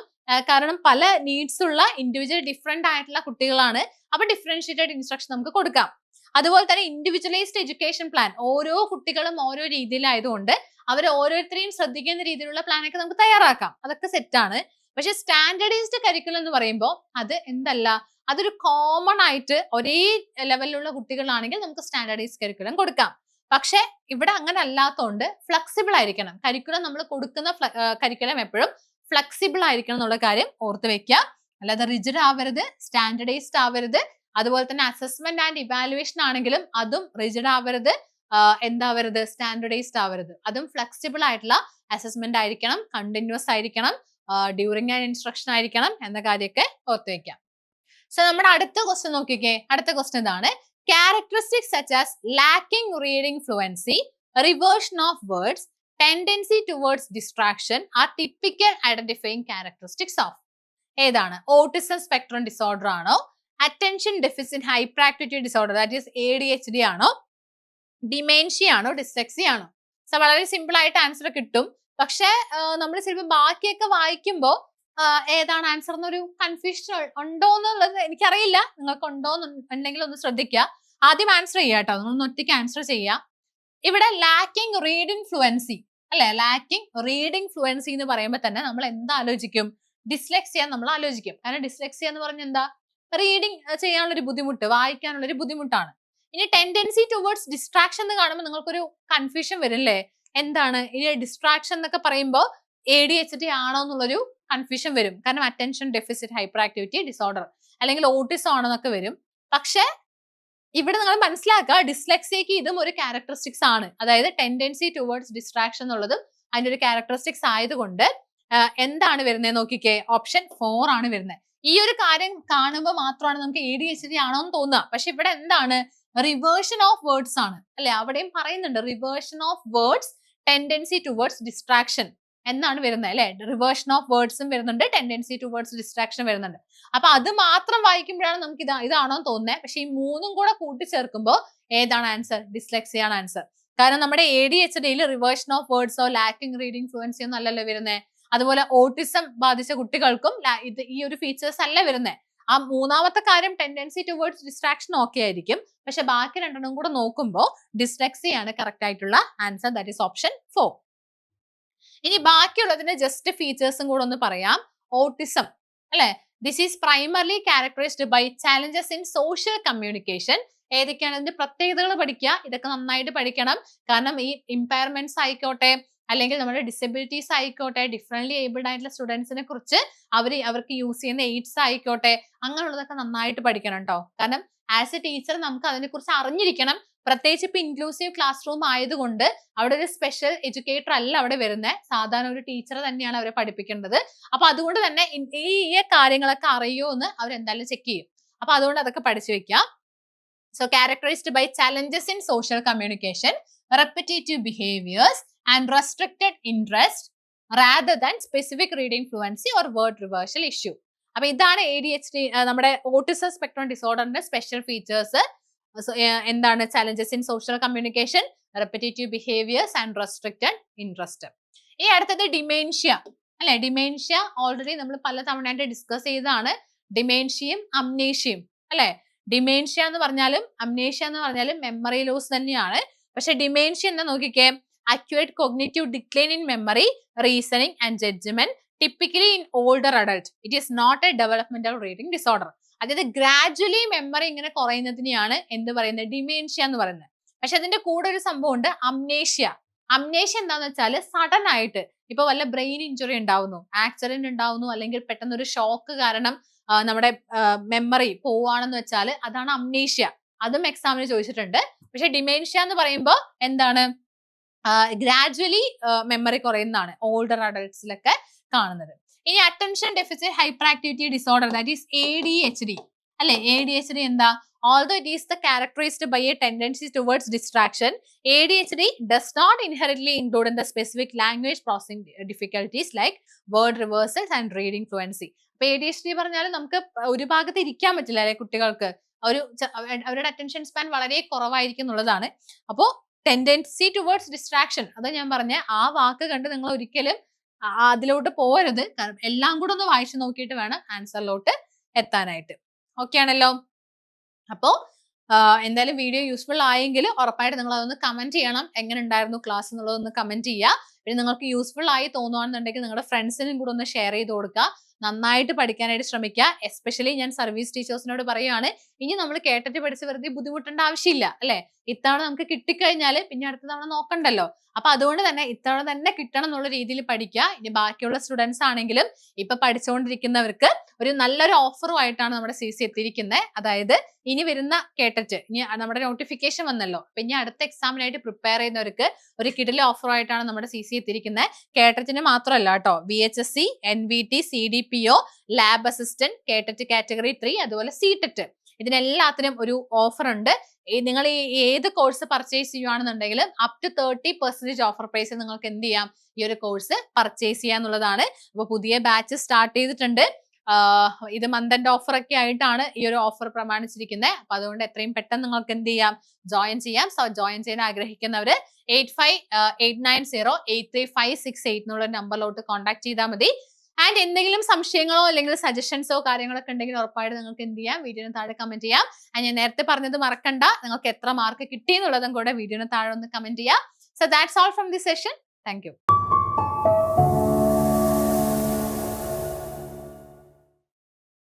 കാരണം പല നീഡ്സ് ഉള്ള ഇൻഡിവിജ്വൽ ഡിഫറെന്റ് ആയിട്ടുള്ള കുട്ടികളാണ്. അപ്പൊ ഡിഫറൻഷിയേറ്റഡ് ഇൻസ്ട്രക്ഷൻ നമുക്ക് കൊടുക്കാം. അതുപോലെ തന്നെ ഇൻഡിവിജ്വലൈസ്ഡ് എഡ്യൂക്കേഷൻ പ്ലാൻ, ഓരോ കുട്ടികളും ഓരോ രീതിയിലായതുകൊണ്ട് അവർ ഓരോരുത്തരെയും ശ്രദ്ധിക്കുന്ന രീതിയിലുള്ള പ്ലാൻ ഒക്കെ നമുക്ക് തയ്യാറാക്കാം. അതൊക്കെ സെറ്റാണ്. പക്ഷെ സ്റ്റാൻഡേർഡൈസ്ഡ് കരിക്കുലം എന്ന് പറയുമ്പോൾ അത് എന്തല്ല, അതൊരു കോമൺ ആയിട്ട് ഒരേ ലെവലിലുള്ള കുട്ടികളാണെങ്കിൽ നമുക്ക് സ്റ്റാൻഡേർഡൈസ്ഡ് കരിക്കുലം കൊടുക്കാം. പക്ഷെ ഇവിടെ അങ്ങനെ അല്ലാത്തതുകൊണ്ട് ഫ്ലെക്സിബിൾ ആയിരിക്കണം. കരിക്കുലം നമ്മൾ കൊടുക്കുന്ന കരിക്കുലം എപ്പോഴും ഫ്ലെക്സിബിൾ ആയിരിക്കണം എന്നുള്ള കാര്യം ഓർത്ത് വെക്കുക. അല്ലാതെ റിജിഡ് ആവരുത്, സ്റ്റാൻഡേർഡൈസ്ഡ് ആവരുത്. അതുപോലെ തന്നെ അസസ്മെന്റ് ആൻഡ് ഇവാലുവേഷൻ ആണെങ്കിലും അതും റിജിഡ് ആവരുത്, എന്താവരുത്, സ്റ്റാൻഡേർഡൈസ്ഡ് ആവരുത്. അതും ഫ്ലെക്സിബിൾ ആയിട്ടുള്ള അസസ്മെന്റ് ആയിരിക്കണം, കണ്ടിന്യൂസ് ആയിരിക്കണം, ഡ്യൂറിങ് ആൻഡ് ഇൻസ്ട്രക്ഷൻ ആയിരിക്കണം എന്ന കാര്യമൊക്കെ ഓർത്ത് വെക്കാം. സോ നമ്മുടെ അടുത്ത ക്വസ്റ്റ്യൻ നോക്കിക്കേ. അടുത്ത ക്വസ്റ്റ്യൻ ഇതാണ്. Characteristics such as lacking reading fluency, reversion of words, tendency towards distraction are typical identifying characteristics of. ഏതാണ്? ഓട്ടിസം സ്പെക്ട്രം ഡിസോർഡർ ആണോ, attention deficit hyper activity disorder that is ADHD ആണോ, dementia ആണോ, ഡിസ്ലെക്സി ആണോ? So വളരെ simple ആയിട്ട് answer കിട്ടും. പക്ഷെ നമ്മൾ ചിലപ്പോൾ ബാക്കിയൊക്കെ വായിക്കുമ്പോൾ ഏതാണ് ആൻസർ എന്നൊരു കൺഫ്യൂഷൻ ഉണ്ടോ എന്നുള്ളത് എനിക്കറിയില്ല. നിങ്ങൾക്ക് ഉണ്ടോ എന്നുണ്ടെങ്കിൽ ഒന്ന് ശ്രദ്ധിക്കുക. ആദ്യം ആൻസർ ചെയ്യാം കേട്ടോ, നിങ്ങളൊന്ന് ഒറ്റയ്ക്ക് ആൻസർ ചെയ്യാം. ഇവിടെ ലാക്കിംഗ് റീഡിംഗ് ഫ്ലുവൻസി അല്ലെ, ലാക്കിംഗ് റീഡിംഗ് ഫ്ലുവൻസി എന്ന് പറയുമ്പോൾ തന്നെ നമ്മൾ എന്താ ആലോചിക്കും? ഡിസ്ലെക്സിയ നമ്മൾ ആലോചിക്കും. കാരണം ഡിസ്ലെക്സിയ എന്ന് പറഞ്ഞാൽ എന്താ? റീഡിംഗ് ചെയ്യാനുള്ളൊരു ബുദ്ധിമുട്ട്, വായിക്കാനുള്ളൊരു ബുദ്ധിമുട്ടാണ്. ഇനി ടെൻഡൻസി ടുവേർഡ്സ് ഡിസ്ട്രാക്ഷൻ എന്ന് കാണുമ്പോൾ നിങ്ങൾക്കൊരു കൺഫ്യൂഷൻ വരില്ലേ? എന്താണ് ഇനി ഡിസ്ട്രാക്ഷൻ എന്നൊക്കെ പറയുമ്പോൾ ADHD ആണോ എന്നുള്ളൊരു കൺഫ്യൂഷൻ വരും. കാരണം attention deficit hyper activity disorder അല്ലെങ്കിൽ ഓട്ടിസം ആണോ എന്നൊക്കെ വരും. പക്ഷെ ഇവിടെ നിങ്ങൾ മനസ്സിലാക്കുക ഡിസ്ലെക്സിയക്ക് ഇതും ഒരു ക്യാരക്ടറിസ്റ്റിക്സ് ആണ്. അതായത് ടെൻഡൻസി ടുവേർഡ്സ് ഡിസ്ട്രാക്ഷൻ എന്നുള്ളതും അതിന്റെ ഒരു ക്യാരക്ടറിസ്റ്റിക്സ് ആയതുകൊണ്ട് എന്താണ് വരുന്നത് നോക്കിക്കേ, ഓപ്ഷൻ 4 ആണ് വരുന്നത്. ഈ ഒരു കാര്യം കാണുമ്പോൾ മാത്രമാണ് നമുക്ക് ADHD ആണോ എന്ന് തോന്നുക. പക്ഷെ ഇവിടെ എന്താണ്, റിവേർഷൻ ഓഫ് വേർഡ്സ് ആണ് അല്ലെ. അവിടെയും പറയുന്നുണ്ട് reversion of words tendency towards distraction എന്നാണ് വരുന്നത് അല്ലെ. റിവേർഷൻ ഓഫ് വേർഡ്സും വരുന്നുണ്ട്, ടെൻഡൻസി ടുവേർഡ്സ് ഡിസ്ട്രാക്ഷൻ വരുന്നുണ്ട്. അപ്പൊ അത് മാത്രം വായിക്കുമ്പോഴാണ് നമുക്ക് ഇതാണോ തോന്നുന്നത്. പക്ഷെ ഈ മൂന്നും കൂടെ കൂട്ടിച്ചേർക്കുമ്പോൾ ഏതാണ് ആൻസർ, ഡിസ്ലെക്സിയ ആണ് ആൻസർ. കാരണം നമ്മുടെ ADHDയിൽ റിവേർഷൻ ഓഫ് വേർഡ്സോ ലാക്കിംഗ് റീഡിംഗ് ഫ്ലുവൻസി ഒന്നും അല്ലല്ലോ വരുന്നത്. അതുപോലെ ഓട്ടിസം ബാധിച്ച കുട്ടികൾക്കും ഈ ഒരു ഫീച്ചേഴ്സ് അല്ല വരുന്നത്. ആ മൂന്നാമത്തെ കാര്യം ടെൻഡൻസി ടുവേർഡ്സ് ഡിസ്ട്രാക്ഷൻ ഓക്കെ ആയിരിക്കും. പക്ഷെ ബാക്കി രണ്ടെണ്ണം കൂടെ നോക്കുമ്പോൾ ഡിസ്ലെക്സിയ ആണ് കറക്റ്റ് ആയിട്ടുള്ള ആൻസർ. That is option 4. ഇനി ബാക്കിയുള്ളതിന്റെ ജസ്റ്റ് ഫീച്ചേഴ്സും കൂടെ ഒന്ന് പറയാം. ഓട്ടിസം അല്ലെ, this is primarily characterized by challenges in social communication. ഏതൊക്കെയാണ് ഇതിന്റെ പ്രത്യേകതകൾ പഠിക്കുക, ഇതൊക്കെ നന്നായിട്ട് പഠിക്കണം. കാരണം ഈ ഇമ്പയർമെന്റ്സ് ആയിക്കോട്ടെ അല്ലെങ്കിൽ നമ്മുടെ ഡിസബിലിറ്റീസ് ആയിക്കോട്ടെ, ഡിഫറെന്റ്ലി ഏബിൾഡ് ആയിട്ടുള്ള സ്റ്റുഡൻസിനെ കുറിച്ച് അവർക്ക് യൂസ് ചെയ്യുന്ന എയ്ഡ്സ് ആയിക്കോട്ടെ, അങ്ങനെയുള്ളതൊക്കെ നന്നായിട്ട് പഠിക്കണം കേട്ടോ. കാരണം ആസ് എ ടീച്ചർ നമുക്ക് അതിനെക്കുറിച്ച് അറിഞ്ഞിരിക്കണം. പ്രത്യേകിച്ച് ഇപ്പൊ ഇൻക്ലൂസീവ് ക്ലാസ് റൂം ആയതുകൊണ്ട് അവിടെ ഒരു സ്പെഷ്യൽ എഡ്യൂക്കേറ്റർ അല്ല അവിടെ വരുന്നത്, സാധാരണ ഒരു ടീച്ചർ തന്നെയാണ് അവരെ പഠിപ്പിക്കേണ്ടത്. അപ്പൊ അതുകൊണ്ട് തന്നെ ഈ കാര്യങ്ങളൊക്കെ അറിയോ എന്ന് അവരെന്തായാലും ചെക്ക് ചെയ്യും. അപ്പൊ അതുകൊണ്ട് അതൊക്കെ പഠിച്ചു വെക്കാം. So characterized by challenges in social communication, repetitive behaviors and restricted interest rather than specific reading fluency or word reversal issue. അപ്പൊ ഇതാണ് ADHD നമ്മുടെ ഓട്ടിസം സ്പെക്ട്രം ഡിസോർഡറിന്റെ സ്പെഷ്യൽ ഫീച്ചേഴ്സ്. എന്താണ്, challenges in social communication, repetitive behaviours and restricted interest. ഈ അടുത്തത് dementia അല്ലെ. Dementia already നമ്മൾ പല തവണയായിട്ട് discuss ചെയ്തതാണ്. ഡിമെൻഷ്യയും അംനേഷ്യയും അല്ലെ. ഡിമെൻഷ്യ എന്ന് പറഞ്ഞാലും അംനേഷ്യ എന്ന് പറഞ്ഞാലും മെമ്മറി ലോസ് തന്നെയാണ്. പക്ഷെ ഡിമെൻഷ്യ എന്ന് നോക്കിക്കേ, accurate cognitive decline in memory, reasoning and judgment typically in older adult. It is not a developmental reading disorder. അതായത് ഗ്രാജുവലി മെമ്മറി ഇങ്ങനെ കുറയുന്നതിനെയാണ് എന്ത് പറയുന്നത്, ഡിമെൻഷ്യ എന്ന് പറയുന്നത്. പക്ഷെ അതിന്റെ കൂടെ ഒരു സംഭവം ഉണ്ട്, അംനേഷ്യ. അംനേഷ്യ എന്താന്ന് വെച്ചാൽ സഡൻ ആയിട്ട് ഇപ്പൊ വല്ല ബ്രെയിൻ ഇഞ്ചുറി ഉണ്ടാവുന്നു, ആക്സിഡന്റ് ഉണ്ടാവുന്നു, അല്ലെങ്കിൽ പെട്ടെന്ന് ഒരു ഷോക്ക് കാരണം നമ്മുടെ മെമ്മറി പോവാണെന്ന് വെച്ചാൽ അതാണ് അംനേഷ്യ. അതും എക്സാമിന് ചോദിച്ചിട്ടുണ്ട്. പക്ഷെ ഡിമെൻഷ്യ എന്ന് പറയുമ്പോൾ എന്താണ്, ഗ്രാജുവലി മെമ്മറി കുറയുന്നതാണ് ഓൾഡർ അഡൾട്ട്സിലൊക്കെ കാണുന്നത്. ഇനി attention deficit hyper activity disorder, that is ADHD അല്ലെ. ADHD എന്താ, although it is characterized by a tendency towards distraction, ADHD does not inherently include in the specific language processing difficulties like word reversals and reading fluency. അപ്പൊ ADHD പറഞ്ഞാൽ നമുക്ക് ഒരു ഭാഗത്ത് ഇരിക്കാൻ പറ്റില്ല അല്ലെ കുട്ടികൾക്ക്. അവരുടെ അറ്റൻഷൻ സ്പാൻ വളരെ കുറവായിരിക്കും എന്നുള്ളതാണ്. അപ്പോൾ ടെൻഡൻസി ടുവേർഡ്സ് ഡിസ്ട്രാക്ഷൻ, അത് ഞാൻ പറഞ്ഞ ആ വാക്ക് കണ്ട് നിങ്ങൾ ഒരിക്കലും അതിലോട്ട് പോകരുത്. കാരണം എല്ലാം കൂടെ ഒന്ന് വായിച്ചു നോക്കിയിട്ട് വേണം ആൻസറിലോട്ട് എത്താനായിട്ട്. ഓക്കെ ആണല്ലോ. അപ്പോ എന്തായാലും വീഡിയോ യൂസ്ഫുൾ ആയെങ്കിൽ ഉറപ്പായിട്ട് നിങ്ങൾ അതൊന്ന് കമന്റ് ചെയ്യണം. എങ്ങനെ ഉണ്ടായിരുന്നു ക്ലാസ് എന്നുള്ളതൊന്ന് കമന്റ് ചെയ്യുക. പിന്നെ നിങ്ങൾക്ക് യൂസ്ഫുൾ ആയി തോന്നുകയാണെന്നുണ്ടെങ്കിൽ നിങ്ങളുടെ ഫ്രണ്ട്സിനും കൂടെ ഒന്ന് ഷെയർ ചെയ്ത് കൊടുക്കുക. നന്നായിട്ട് പഠിക്കാനായിട്ട് ശ്രമിക്കുക. എസ്പെഷ്യലി ഞാൻ സർവീസ് ടീച്ചേഴ്സിനോട് പറയുകയാണ്, ഇനി നമ്മൾ കേട്ടിട്ട് പഠിച്ച് വെറുതെ ബുദ്ധിമുട്ടേണ്ട ആവശ്യമില്ല അല്ലെ. ഇത്തവണ നമുക്ക് കിട്ടിക്കഴിഞ്ഞാൽ പിന്നെ അടുത്ത തവണ നോക്കണ്ടല്ലോ. അപ്പൊ അതുകൊണ്ട് തന്നെ ഇത്തവണ തന്നെ കിട്ടണം എന്നുള്ള രീതിയിൽ പഠിക്കുക. ഇനി ബാക്കിയുള്ള സ്റ്റുഡൻസ് ആണെങ്കിലും ഇപ്പൊ പഠിച്ചുകൊണ്ടിരിക്കുന്നവർക്ക് ഒരു നല്ലൊരു ഓഫറുമായിട്ടാണ് നമ്മുടെ CC എത്തിയിരിക്കുന്നത്. അതായത് ഇനി വരുന്ന കേട്ടിട്ട് ഇനി നമ്മുടെ നോട്ടിഫിക്കേഷൻ വന്നല്ലോ, അപ്പൊ ഇനി അടുത്ത എക്സാമിനായിട്ട് പ്രിപ്പയർ ചെയ്യുന്നവർക്ക് ഒരു കിടിലൻ ഓഫറുമായിട്ടാണ് നമ്മുടെ CC എത്തിയിരിക്കുന്നത്. കേട്ടറ്റിന് മാത്രമല്ല കേട്ടോ, VHSC, NVT, CDPO, lab assistant, KTET category 3, അതുപോലെ CTET, ഇതിനെല്ലാത്തിനും ഒരു ഓഫർ ഉണ്ട്. നിങ്ങൾ ഏത് കോഴ്സ് പർച്ചേസ് ചെയ്യുകയാണെന്നുണ്ടെങ്കിലും അപ് ടു 30% ഓഫർ പ്രൈസ് നിങ്ങൾക്ക് എന്ത് ചെയ്യാം, ഈ ഒരു കോഴ്സ് പർച്ചേസ് ചെയ്യാന്നുള്ളതാണ്. അപ്പൊ പുതിയ ബാച്ച് സ്റ്റാർട്ട് ചെയ്തിട്ടുണ്ട്. ഇത് മന്ത് എൻഡ് ഓഫർ ഒക്കെ ആയിട്ടാണ് ഈ ഒരു ഓഫർ പ്രമാണിച്ചിരിക്കുന്നത്. അപ്പൊ അതുകൊണ്ട് എത്രയും പെട്ടെന്ന് നിങ്ങൾക്ക് എന്ത് ചെയ്യാം, ജോയിൻ ചെയ്യാം. സോ ജോയിൻ ചെയ്യാൻ ആഗ്രഹിക്കുന്നവര് 8589083568 എന്നുള്ള നമ്പറിലോട്ട് കോൺടാക്ട് ചെയ്താൽ മതി. ആൻഡ് എന്തെങ്കിലും സംശയങ്ങളോ അല്ലെങ്കിൽ സജഷൻസോ കാര്യങ്ങളൊക്കെ ഉണ്ടെങ്കിൽ ഉറപ്പായിട്ട് നിങ്ങൾക്ക് എന്ത് ചെയ്യാം, വീഡിയോന് താഴെ കമന്റ് ചെയ്യാം. ആൻഡ് ഞാൻ നേരത്തെ പറഞ്ഞത് മറക്കണ്ട, നിങ്ങൾക്ക് എത്ര മാർക്ക് കിട്ടി എന്നുള്ളതും കൂടെ വീഡിയോന് താഴെ ഒന്ന് കമന്റ് ചെയ്യാം. So that's all from this session. Thank you.